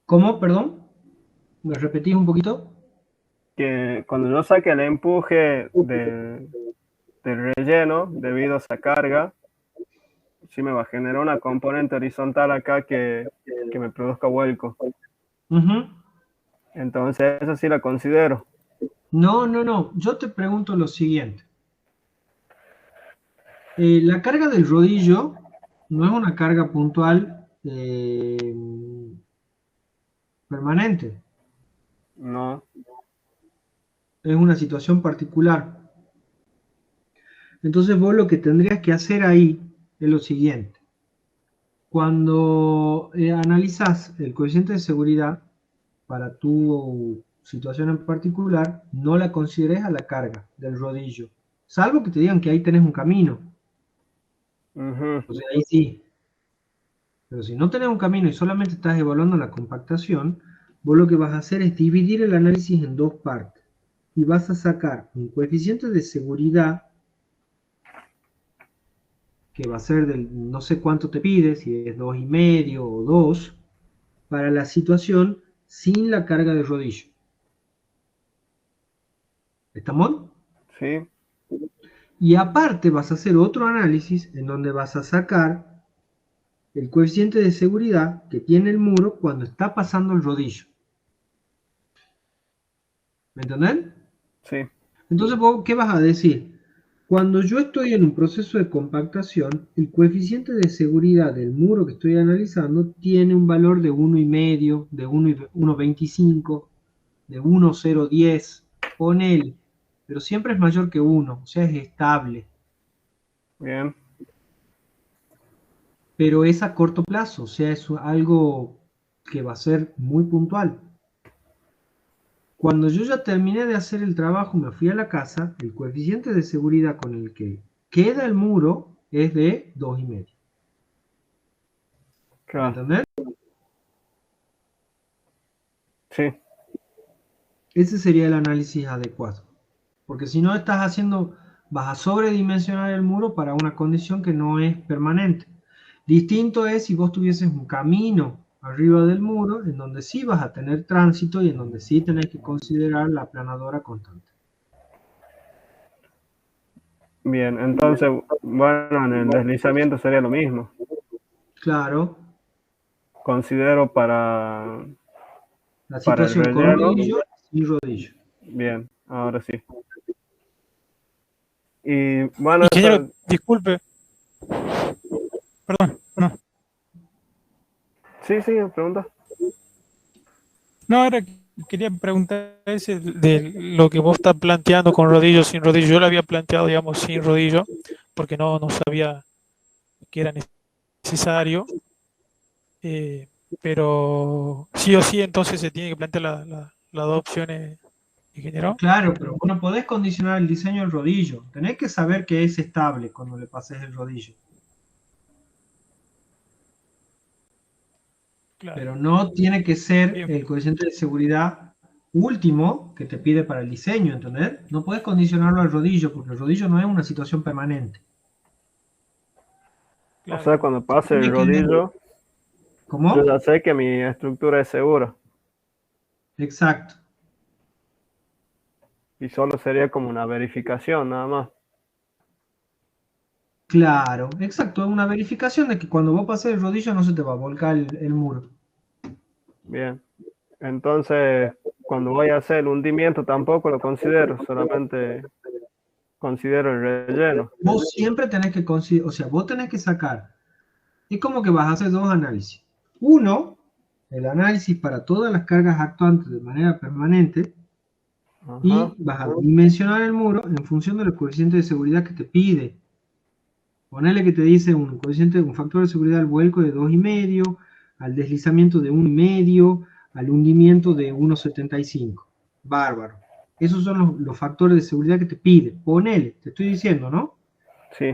¿Cómo? Perdón. ¿Me repetís un poquito? Que cuando yo saque el empuje del relleno debido a esa carga, sí me va a generar una componente horizontal acá que me produzca vuelco. Ujú. Entonces, esa sí la considero. No. Yo te pregunto lo siguiente. La carga del rodillo no es una carga puntual permanente. No. Es una situación particular. Entonces vos lo que tendrías que hacer ahí es lo siguiente. Cuando analizas el coeficiente de seguridad para tu situación en particular, no la consideres a la carga del rodillo. Salvo que te digan que ahí tenés un camino. Uh-huh. O sea, ahí sí. Pero si no tenés un camino y solamente estás evaluando la compactación, vos lo que vas a hacer es dividir el análisis en dos partes. Y vas a sacar un coeficiente de seguridad que va a ser del no sé cuánto te pide, si es 2,5 o 2, para la situación sin la carga de rodillo. ¿Estamos? Sí. Y aparte vas a hacer otro análisis en donde vas a sacar el coeficiente de seguridad que tiene el muro cuando está pasando el rodillo. ¿Me entendés? Sí. Entonces, ¿vos qué vas a decir? Cuando yo estoy en un proceso de compactación, el coeficiente de seguridad del muro que estoy analizando tiene un valor de 1,5, de 1,25, de 1,010, ponele, pero siempre es mayor que 1, o sea, es estable. Bien. Pero es a corto plazo, o sea, es algo que va a ser muy puntual. Cuando yo ya terminé de hacer el trabajo, me fui a la casa, el coeficiente de seguridad con el que queda el muro es de 2,5. ¿Me Claro. entendés? Sí. Ese sería el análisis adecuado. Porque si no estás haciendo, vas a sobredimensionar el muro para una condición que no es permanente. Distinto es si vos tuvieses un camino arriba del muro en donde sí vas a tener tránsito y en donde sí tenés que considerar la aplanadora constante. Bien, entonces, bueno, en el deslizamiento sería lo mismo. Claro, Considero para la el situación con relleno. rodillo y sin rodillo. Bien, ahora sí. Y bueno, Ingeniero, disculpe. Perdón, no. sí, pregunta. No, quería preguntar ese de lo que vos estás planteando con rodillo, sin rodillo. Yo lo había planteado, digamos, sin rodillo, porque no sabía que era necesario. Pero sí o sí, entonces se tiene que plantear las dos opciones, ingeniero. Claro, pero vos no podés condicionar el diseño del rodillo. Tenés que saber que es estable cuando le pases el rodillo. Claro. Pero no tiene que ser Bien. el coeficiente de seguridad último que te pide para el diseño, ¿entendés? No puedes condicionarlo al rodillo, porque el rodillo no es una situación permanente. O sea, cuando pase el Tiene que ver. rodillo, yo ¿Cómo? ya sé que mi estructura es segura. Exacto. Y solo sería como una verificación, nada más. Claro, exacto. Es una verificación de que cuando vos pases el rodillo no se te va a volcar el muro. Bien. Entonces, cuando voy a hacer el hundimiento tampoco lo considero, solamente considero el relleno. Vos siempre tenés que considerar, o sea, vos tenés que sacar. Es como que vas a hacer dos análisis. Uno, el análisis para todas las cargas actuantes de manera permanente. Ajá. Y vas a dimensionar el muro en función de los coeficientes de seguridad que te pide. Ponele que te dice un coeficiente, un factor de seguridad al vuelco de 2,5, al deslizamiento de 1,5, al hundimiento de 1,75. Bárbaro. Esos son los factores de seguridad que te pide. Ponele, te estoy diciendo, ¿no? Sí.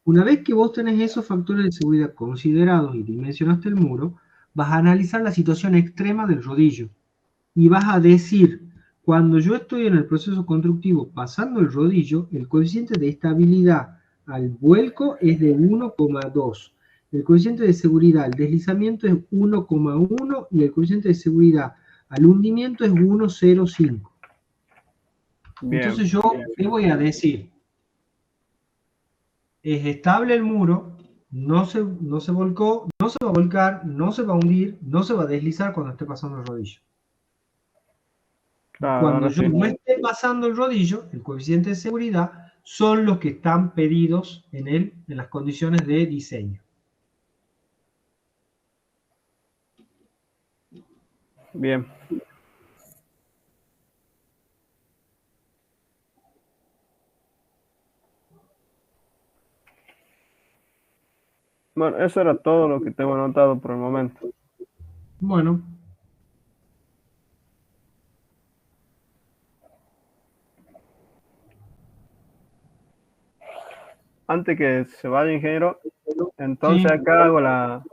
Una vez que vos tenés esos factores de seguridad considerados y dimensionaste el muro, vas a analizar la situación extrema del rodillo y vas a decir, cuando yo estoy en el proceso constructivo pasando el rodillo, el coeficiente de estabilidad al vuelco es de 1,2. El coeficiente de seguridad al deslizamiento es 1,1 y el coeficiente de seguridad al hundimiento es 1,05. Bien. Entonces yo, ¿qué voy a decir? Es estable el muro, no se volcó, no se va a volcar, no se va a hundir, no se va a deslizar cuando esté pasando el rodillo. Claro, Cuando ahora yo sí. no esté pasando el rodillo, el coeficiente de seguridad son los que están pedidos en las condiciones de diseño. Bien. Bueno, eso era todo lo que tengo anotado por el momento. Bueno, Antes que se vaya, ingeniero, sí, entonces acá hago la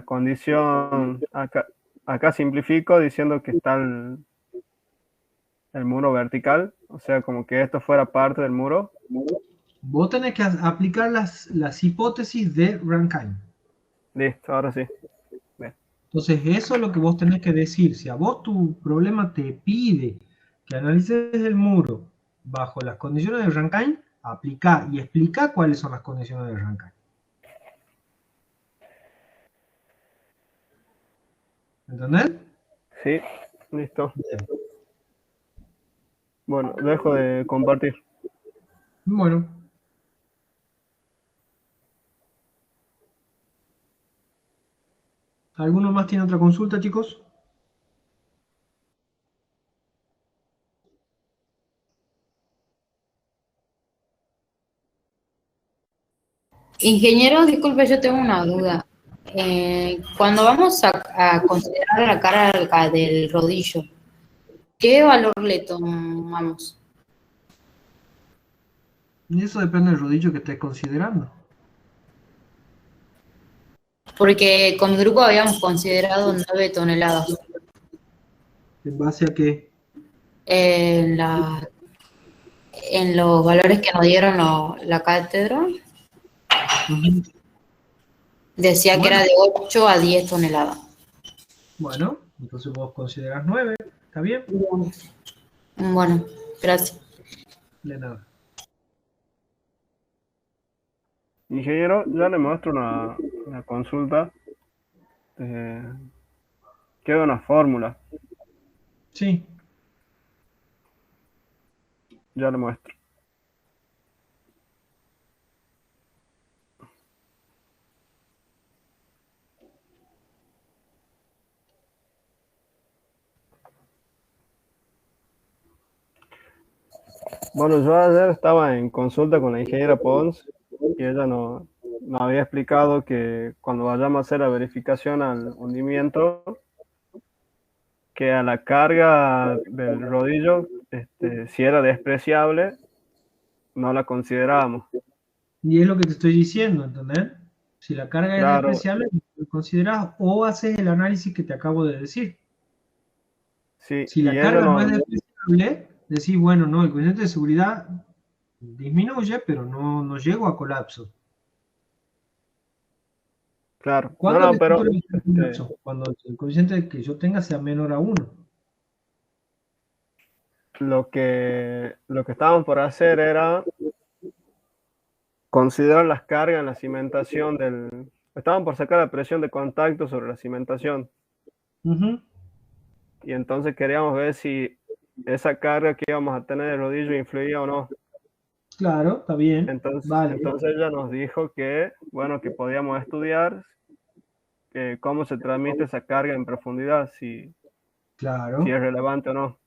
condición, acá simplifico diciendo que está el muro vertical, o sea, como que esto fuera parte del muro. vos tenés que aplicar las hipótesis de Rankine. Listo, ahora sí. Bien. Entonces, eso es lo que vos tenés que decir. Si a vos tu problema te pide que analices el muro bajo las condiciones de Rankine, aplica y explica cuáles son las condiciones de Rankine. ¿Entendés? Sí, listo. Bien. Bueno, dejo de compartir. Bueno. ¿Alguno más tiene otra consulta, chicos? Ingeniero, disculpe, yo tengo una duda. Cuando vamos a considerar la carga del rodillo, ¿qué valor le tomamos? Y eso depende del rodillo que estés considerando. Porque con mi grupo habíamos considerado 9 toneladas. ¿En base a qué? En, en los valores que nos dieron la cátedra, decía que era de 8 a 10 toneladas. Bueno, entonces vos considerás 9, ¿está bien? Bueno, gracias. De nada. Ingeniero, ya le muestro una consulta. Queda una fórmula. Sí. Ya le muestro. Bueno, yo ayer estaba en consulta con la ingeniera Pons y ella nos había explicado que cuando vayamos a hacer la verificación al hundimiento, que a la carga del rodillo, si era despreciable, no la considerábamos. Y es lo que te estoy diciendo, ¿entendés? Si la carga es Claro, despreciable, lo considerás o haces el análisis que te acabo de decir. sí, Si y la ella carga no es nos, despreciable, decís, bueno, no, el coeficiente de seguridad disminuye, pero no llego a colapso. claro, ¿Cuándo no, le pero colapso? Cuando el coeficiente que yo tenga sea menor a 1. lo que estábamos por hacer era considerar las cargas en la cimentación estaban por sacar la presión de contacto sobre la cimentación. Y entonces queríamos ver si esa carga que íbamos a tener de rodillo influía o no. Claro, está bien. Entonces, Vale. entonces ella nos dijo que, bueno, que podíamos estudiar cómo se transmite esa carga en profundidad, si Claro. es relevante o no.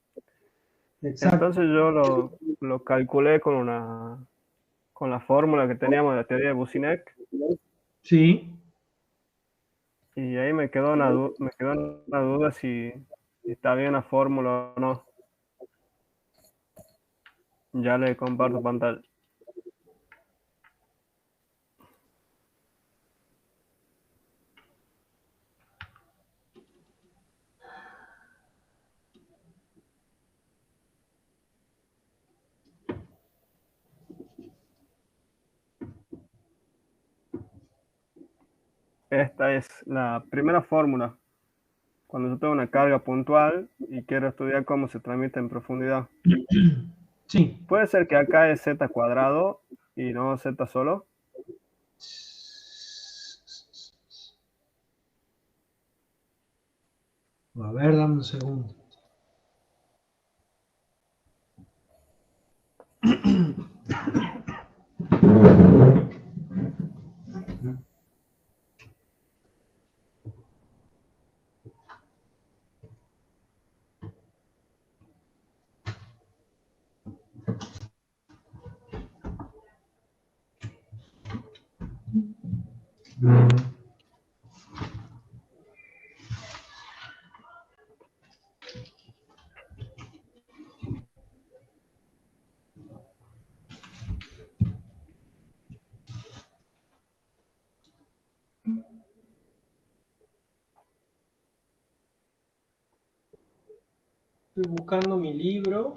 Exacto. Entonces yo lo calculé con la fórmula que teníamos de la teoría de Businek. Sí. Y ahí me quedó una duda si está bien la fórmula o no. Ya le comparto pantalla. esta es la primera fórmula. Cuando yo tengo una carga puntual y quiero estudiar cómo se transmite en profundidad. Sí. Puede ser que acá es z cuadrado y no z solo. A ver, dame un segundo. Estoy buscando mi libro.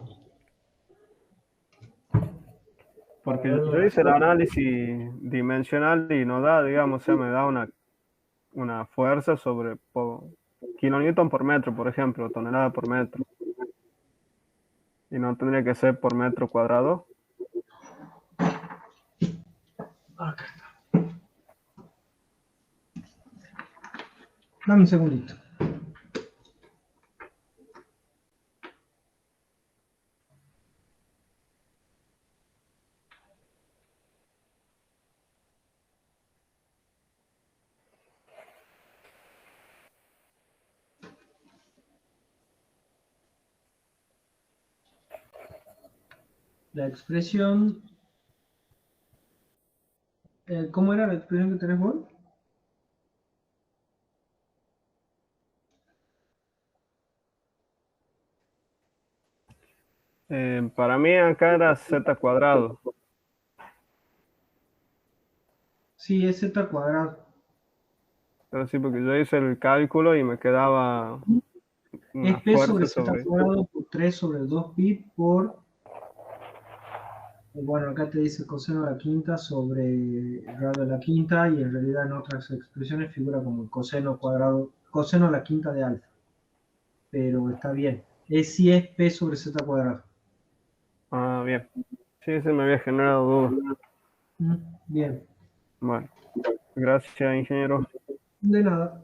Porque yo hice el análisis dimensional y no da, digamos, o sea, me da una fuerza sobre kilonewton por metro, por ejemplo, tonelada por metro. Y no tendría que ser por metro cuadrado. Acá está. Dame un segundito. La expresión... ¿cómo era la expresión que tenés vos? Para mí acá era z cuadrado. Sí, es z cuadrado. Pero sí, porque yo hice el cálculo y me quedaba una Es p sobre fuerza z sobre... cuadrado por 3 sobre 2 pi por... Bueno, acá te dice coseno a la quinta sobre radio a la quinta y en realidad en otras expresiones figura como el coseno cuadrado, coseno a la quinta de alfa. Pero está bien. Sí es p sobre z cuadrado. Ah, bien. Sí, se me había generado duda. Bien. Bueno, gracias, ingeniero. De nada.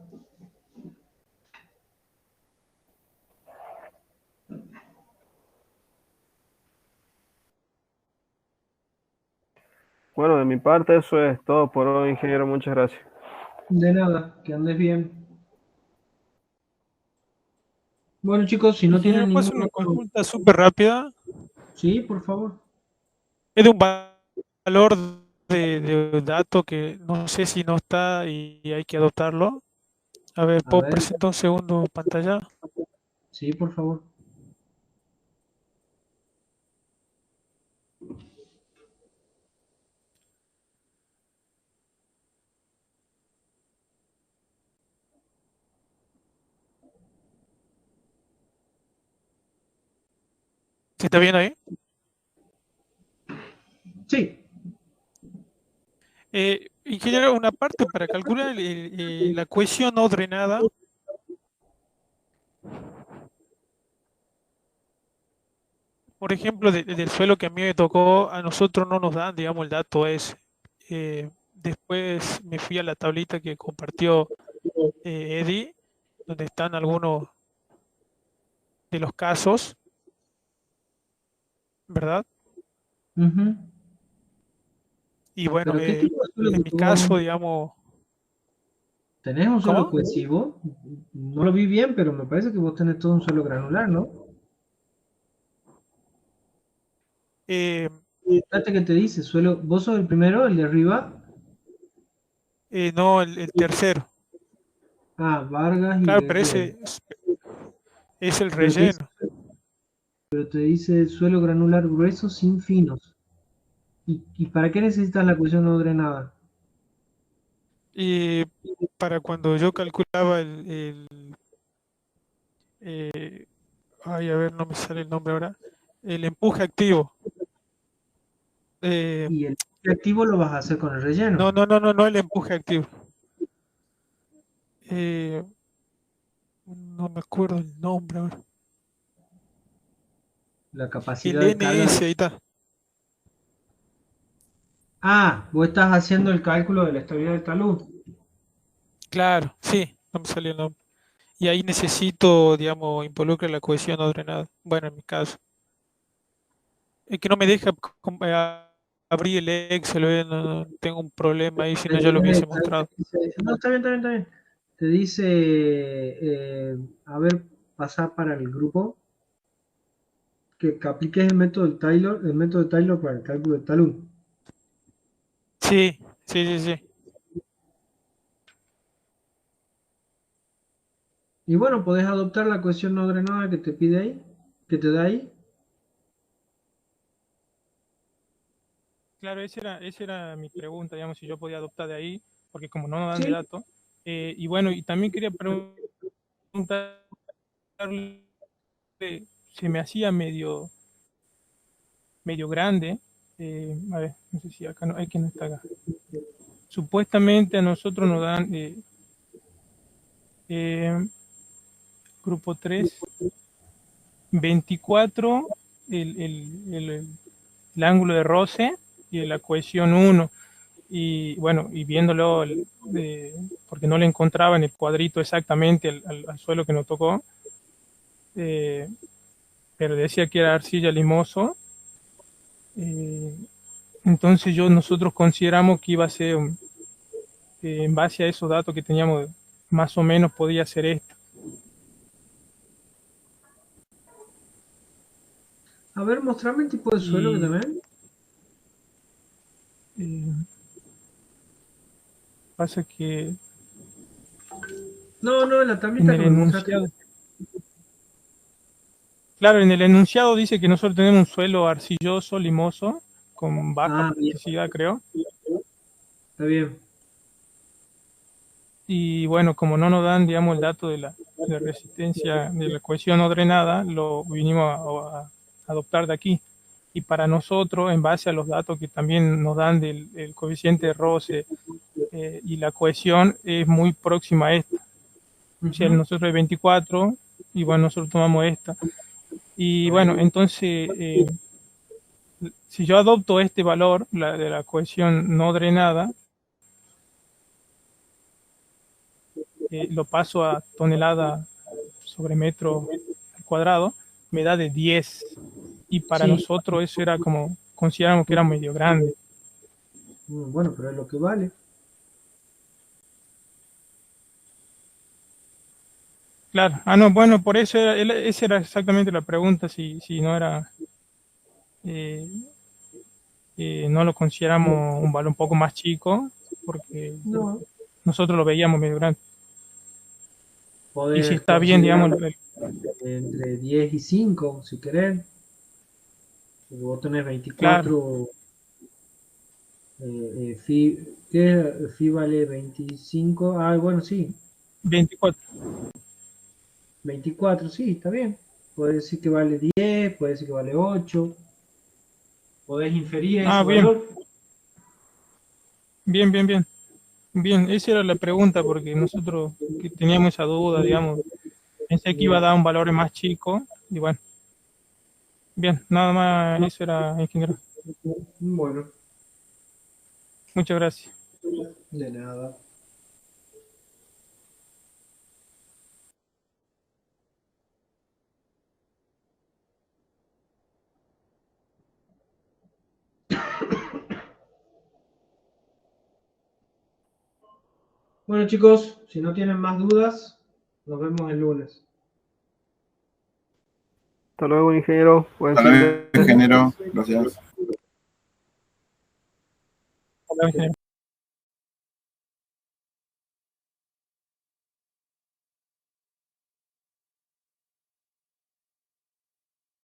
Bueno, de mi parte eso es todo por hoy, ingeniero. Muchas gracias. De nada. Que andes bien. Bueno, chicos, si no Ingeniero, tienen ¿puedo hacer ningún una otro... consulta súper rápida? Sí, por favor. Es de un valor de dato que no sé si no está y hay que adoptarlo. A ver, A ¿puedo ver. presentar un segundo pantalla? Sí, por favor. ¿Sí está bien ahí? Sí. Ingeniero, una parte para calcular la cohesión no drenada. Por ejemplo, del suelo que a mí me tocó, a nosotros no nos dan, digamos, el dato es. Después me fui a la tablita que compartió Eddie, donde están algunos de los casos, ¿verdad? Ujú. Y bueno, ¿Pero qué tipo de suelo en te mi tocó a caso, vos? digamos, ¿Tenés un suelo ¿cómo? cohesivo? No lo vi bien, pero me parece que vos tenés todo un suelo granular, ¿no? Eh, Fíjate que te dice, suelo, vos sos el primero, el de arriba. no, el tercero. Ah, Vargas y Claro, pero Guerrero. ese es el Pero relleno. te dice suelo granular grueso sin finos. ¿Y para qué necesitas la cohesión no drenada? Y para cuando yo calculaba ay, a ver, no me sale el nombre ahora, el empuje activo. Eh, Y el activo lo vas a hacer con el relleno. no el empuje activo. Eh, no me acuerdo el nombre ahora. La El capacidad de carga. NS, ahí está. Ah, vos estás haciendo el cálculo de la estabilidad del talud. Claro, sí, no me salió el nombre. Y ahí necesito, digamos, involucrar la cohesión no drenada. Bueno, en mi caso. Es que no me deja abrir el Excel, tengo un problema ahí, si no ya lo hubiese mostrado. No, está bien, está bien, está bien. Te dice, a ver, pasar para el grupo, que apliques el método de Taylor para el cálculo del talud. Sí, sí, sí, sí. Y bueno, podés adoptar la cohesión no drenada que te pide ahí, que te da ahí. Claro, esa era mi pregunta, digamos, si yo podía adoptar de ahí, porque como no nos dan de Sí. datos. Y bueno, y también quería preguntarle, se me hacía medio grande. A ver, no sé si acá no, hay quien está acá. Supuestamente a nosotros nos dan eh, grupo 3, 24, el ángulo de roce y la cohesión 1. Y bueno, y viéndolo, porque no le encontraba en el cuadrito exactamente al suelo que nos tocó, eh, pero decía que era arcilla limoso. eh, entonces nosotros consideramos que iba a ser, en base a esos datos que teníamos, más o menos podía ser esto. A ver, mostrame el tipo de suelo que Y tenés. pasa que No, en la en tablita el que me mostraste. enunciado, claro, en el enunciado dice que nosotros tenemos un suelo arcilloso, limoso, con baja Bien, plasticidad, creo. está bien. Y bueno, como no nos dan, digamos, el dato de la resistencia, de la cohesión no drenada, lo vinimos a adoptar de aquí. Y para nosotros, en base a los datos que también nos dan del coeficiente de roce y la cohesión, es muy próxima a esta. O sea, nosotros es 24 y bueno, nosotros tomamos esta. Y bueno, entonces, si yo adopto este valor, la de la cohesión no drenada, lo paso a tonelada sobre metro al cuadrado, me da de 10. Y para Sí, nosotros eso era como, consideramos que era medio grande. bueno, pero es lo que vale. Claro, no, bueno, por eso esa era exactamente la pregunta, si no era, eh, no lo consideramos un valor un poco más chico, porque No, nosotros lo veíamos medio grande. Y si podés está bien, digamos, considerar entre 10 y 5, si querés. Si vos tenés claro, 24, ¿qué? Fi vale 25. Ah, bueno, sí. 24. 24, sí, está bien. Puede decir que vale 10, puede decir que vale 8. Podés inferir ese Bien, valor. bien, bien, bien. Bien, esa era la pregunta, porque nosotros que teníamos esa duda, digamos, pensé que iba a Bien, dar un valor más chico, y bueno, bien, nada más, eso era, ingeniero. bueno, Muchas gracias. de nada. Bueno, chicos, si no tienen más dudas, nos vemos el lunes. Hasta luego, ingeniero. Buen Hasta fin luego, de... ingeniero. Gracias. Hola, ingeniero.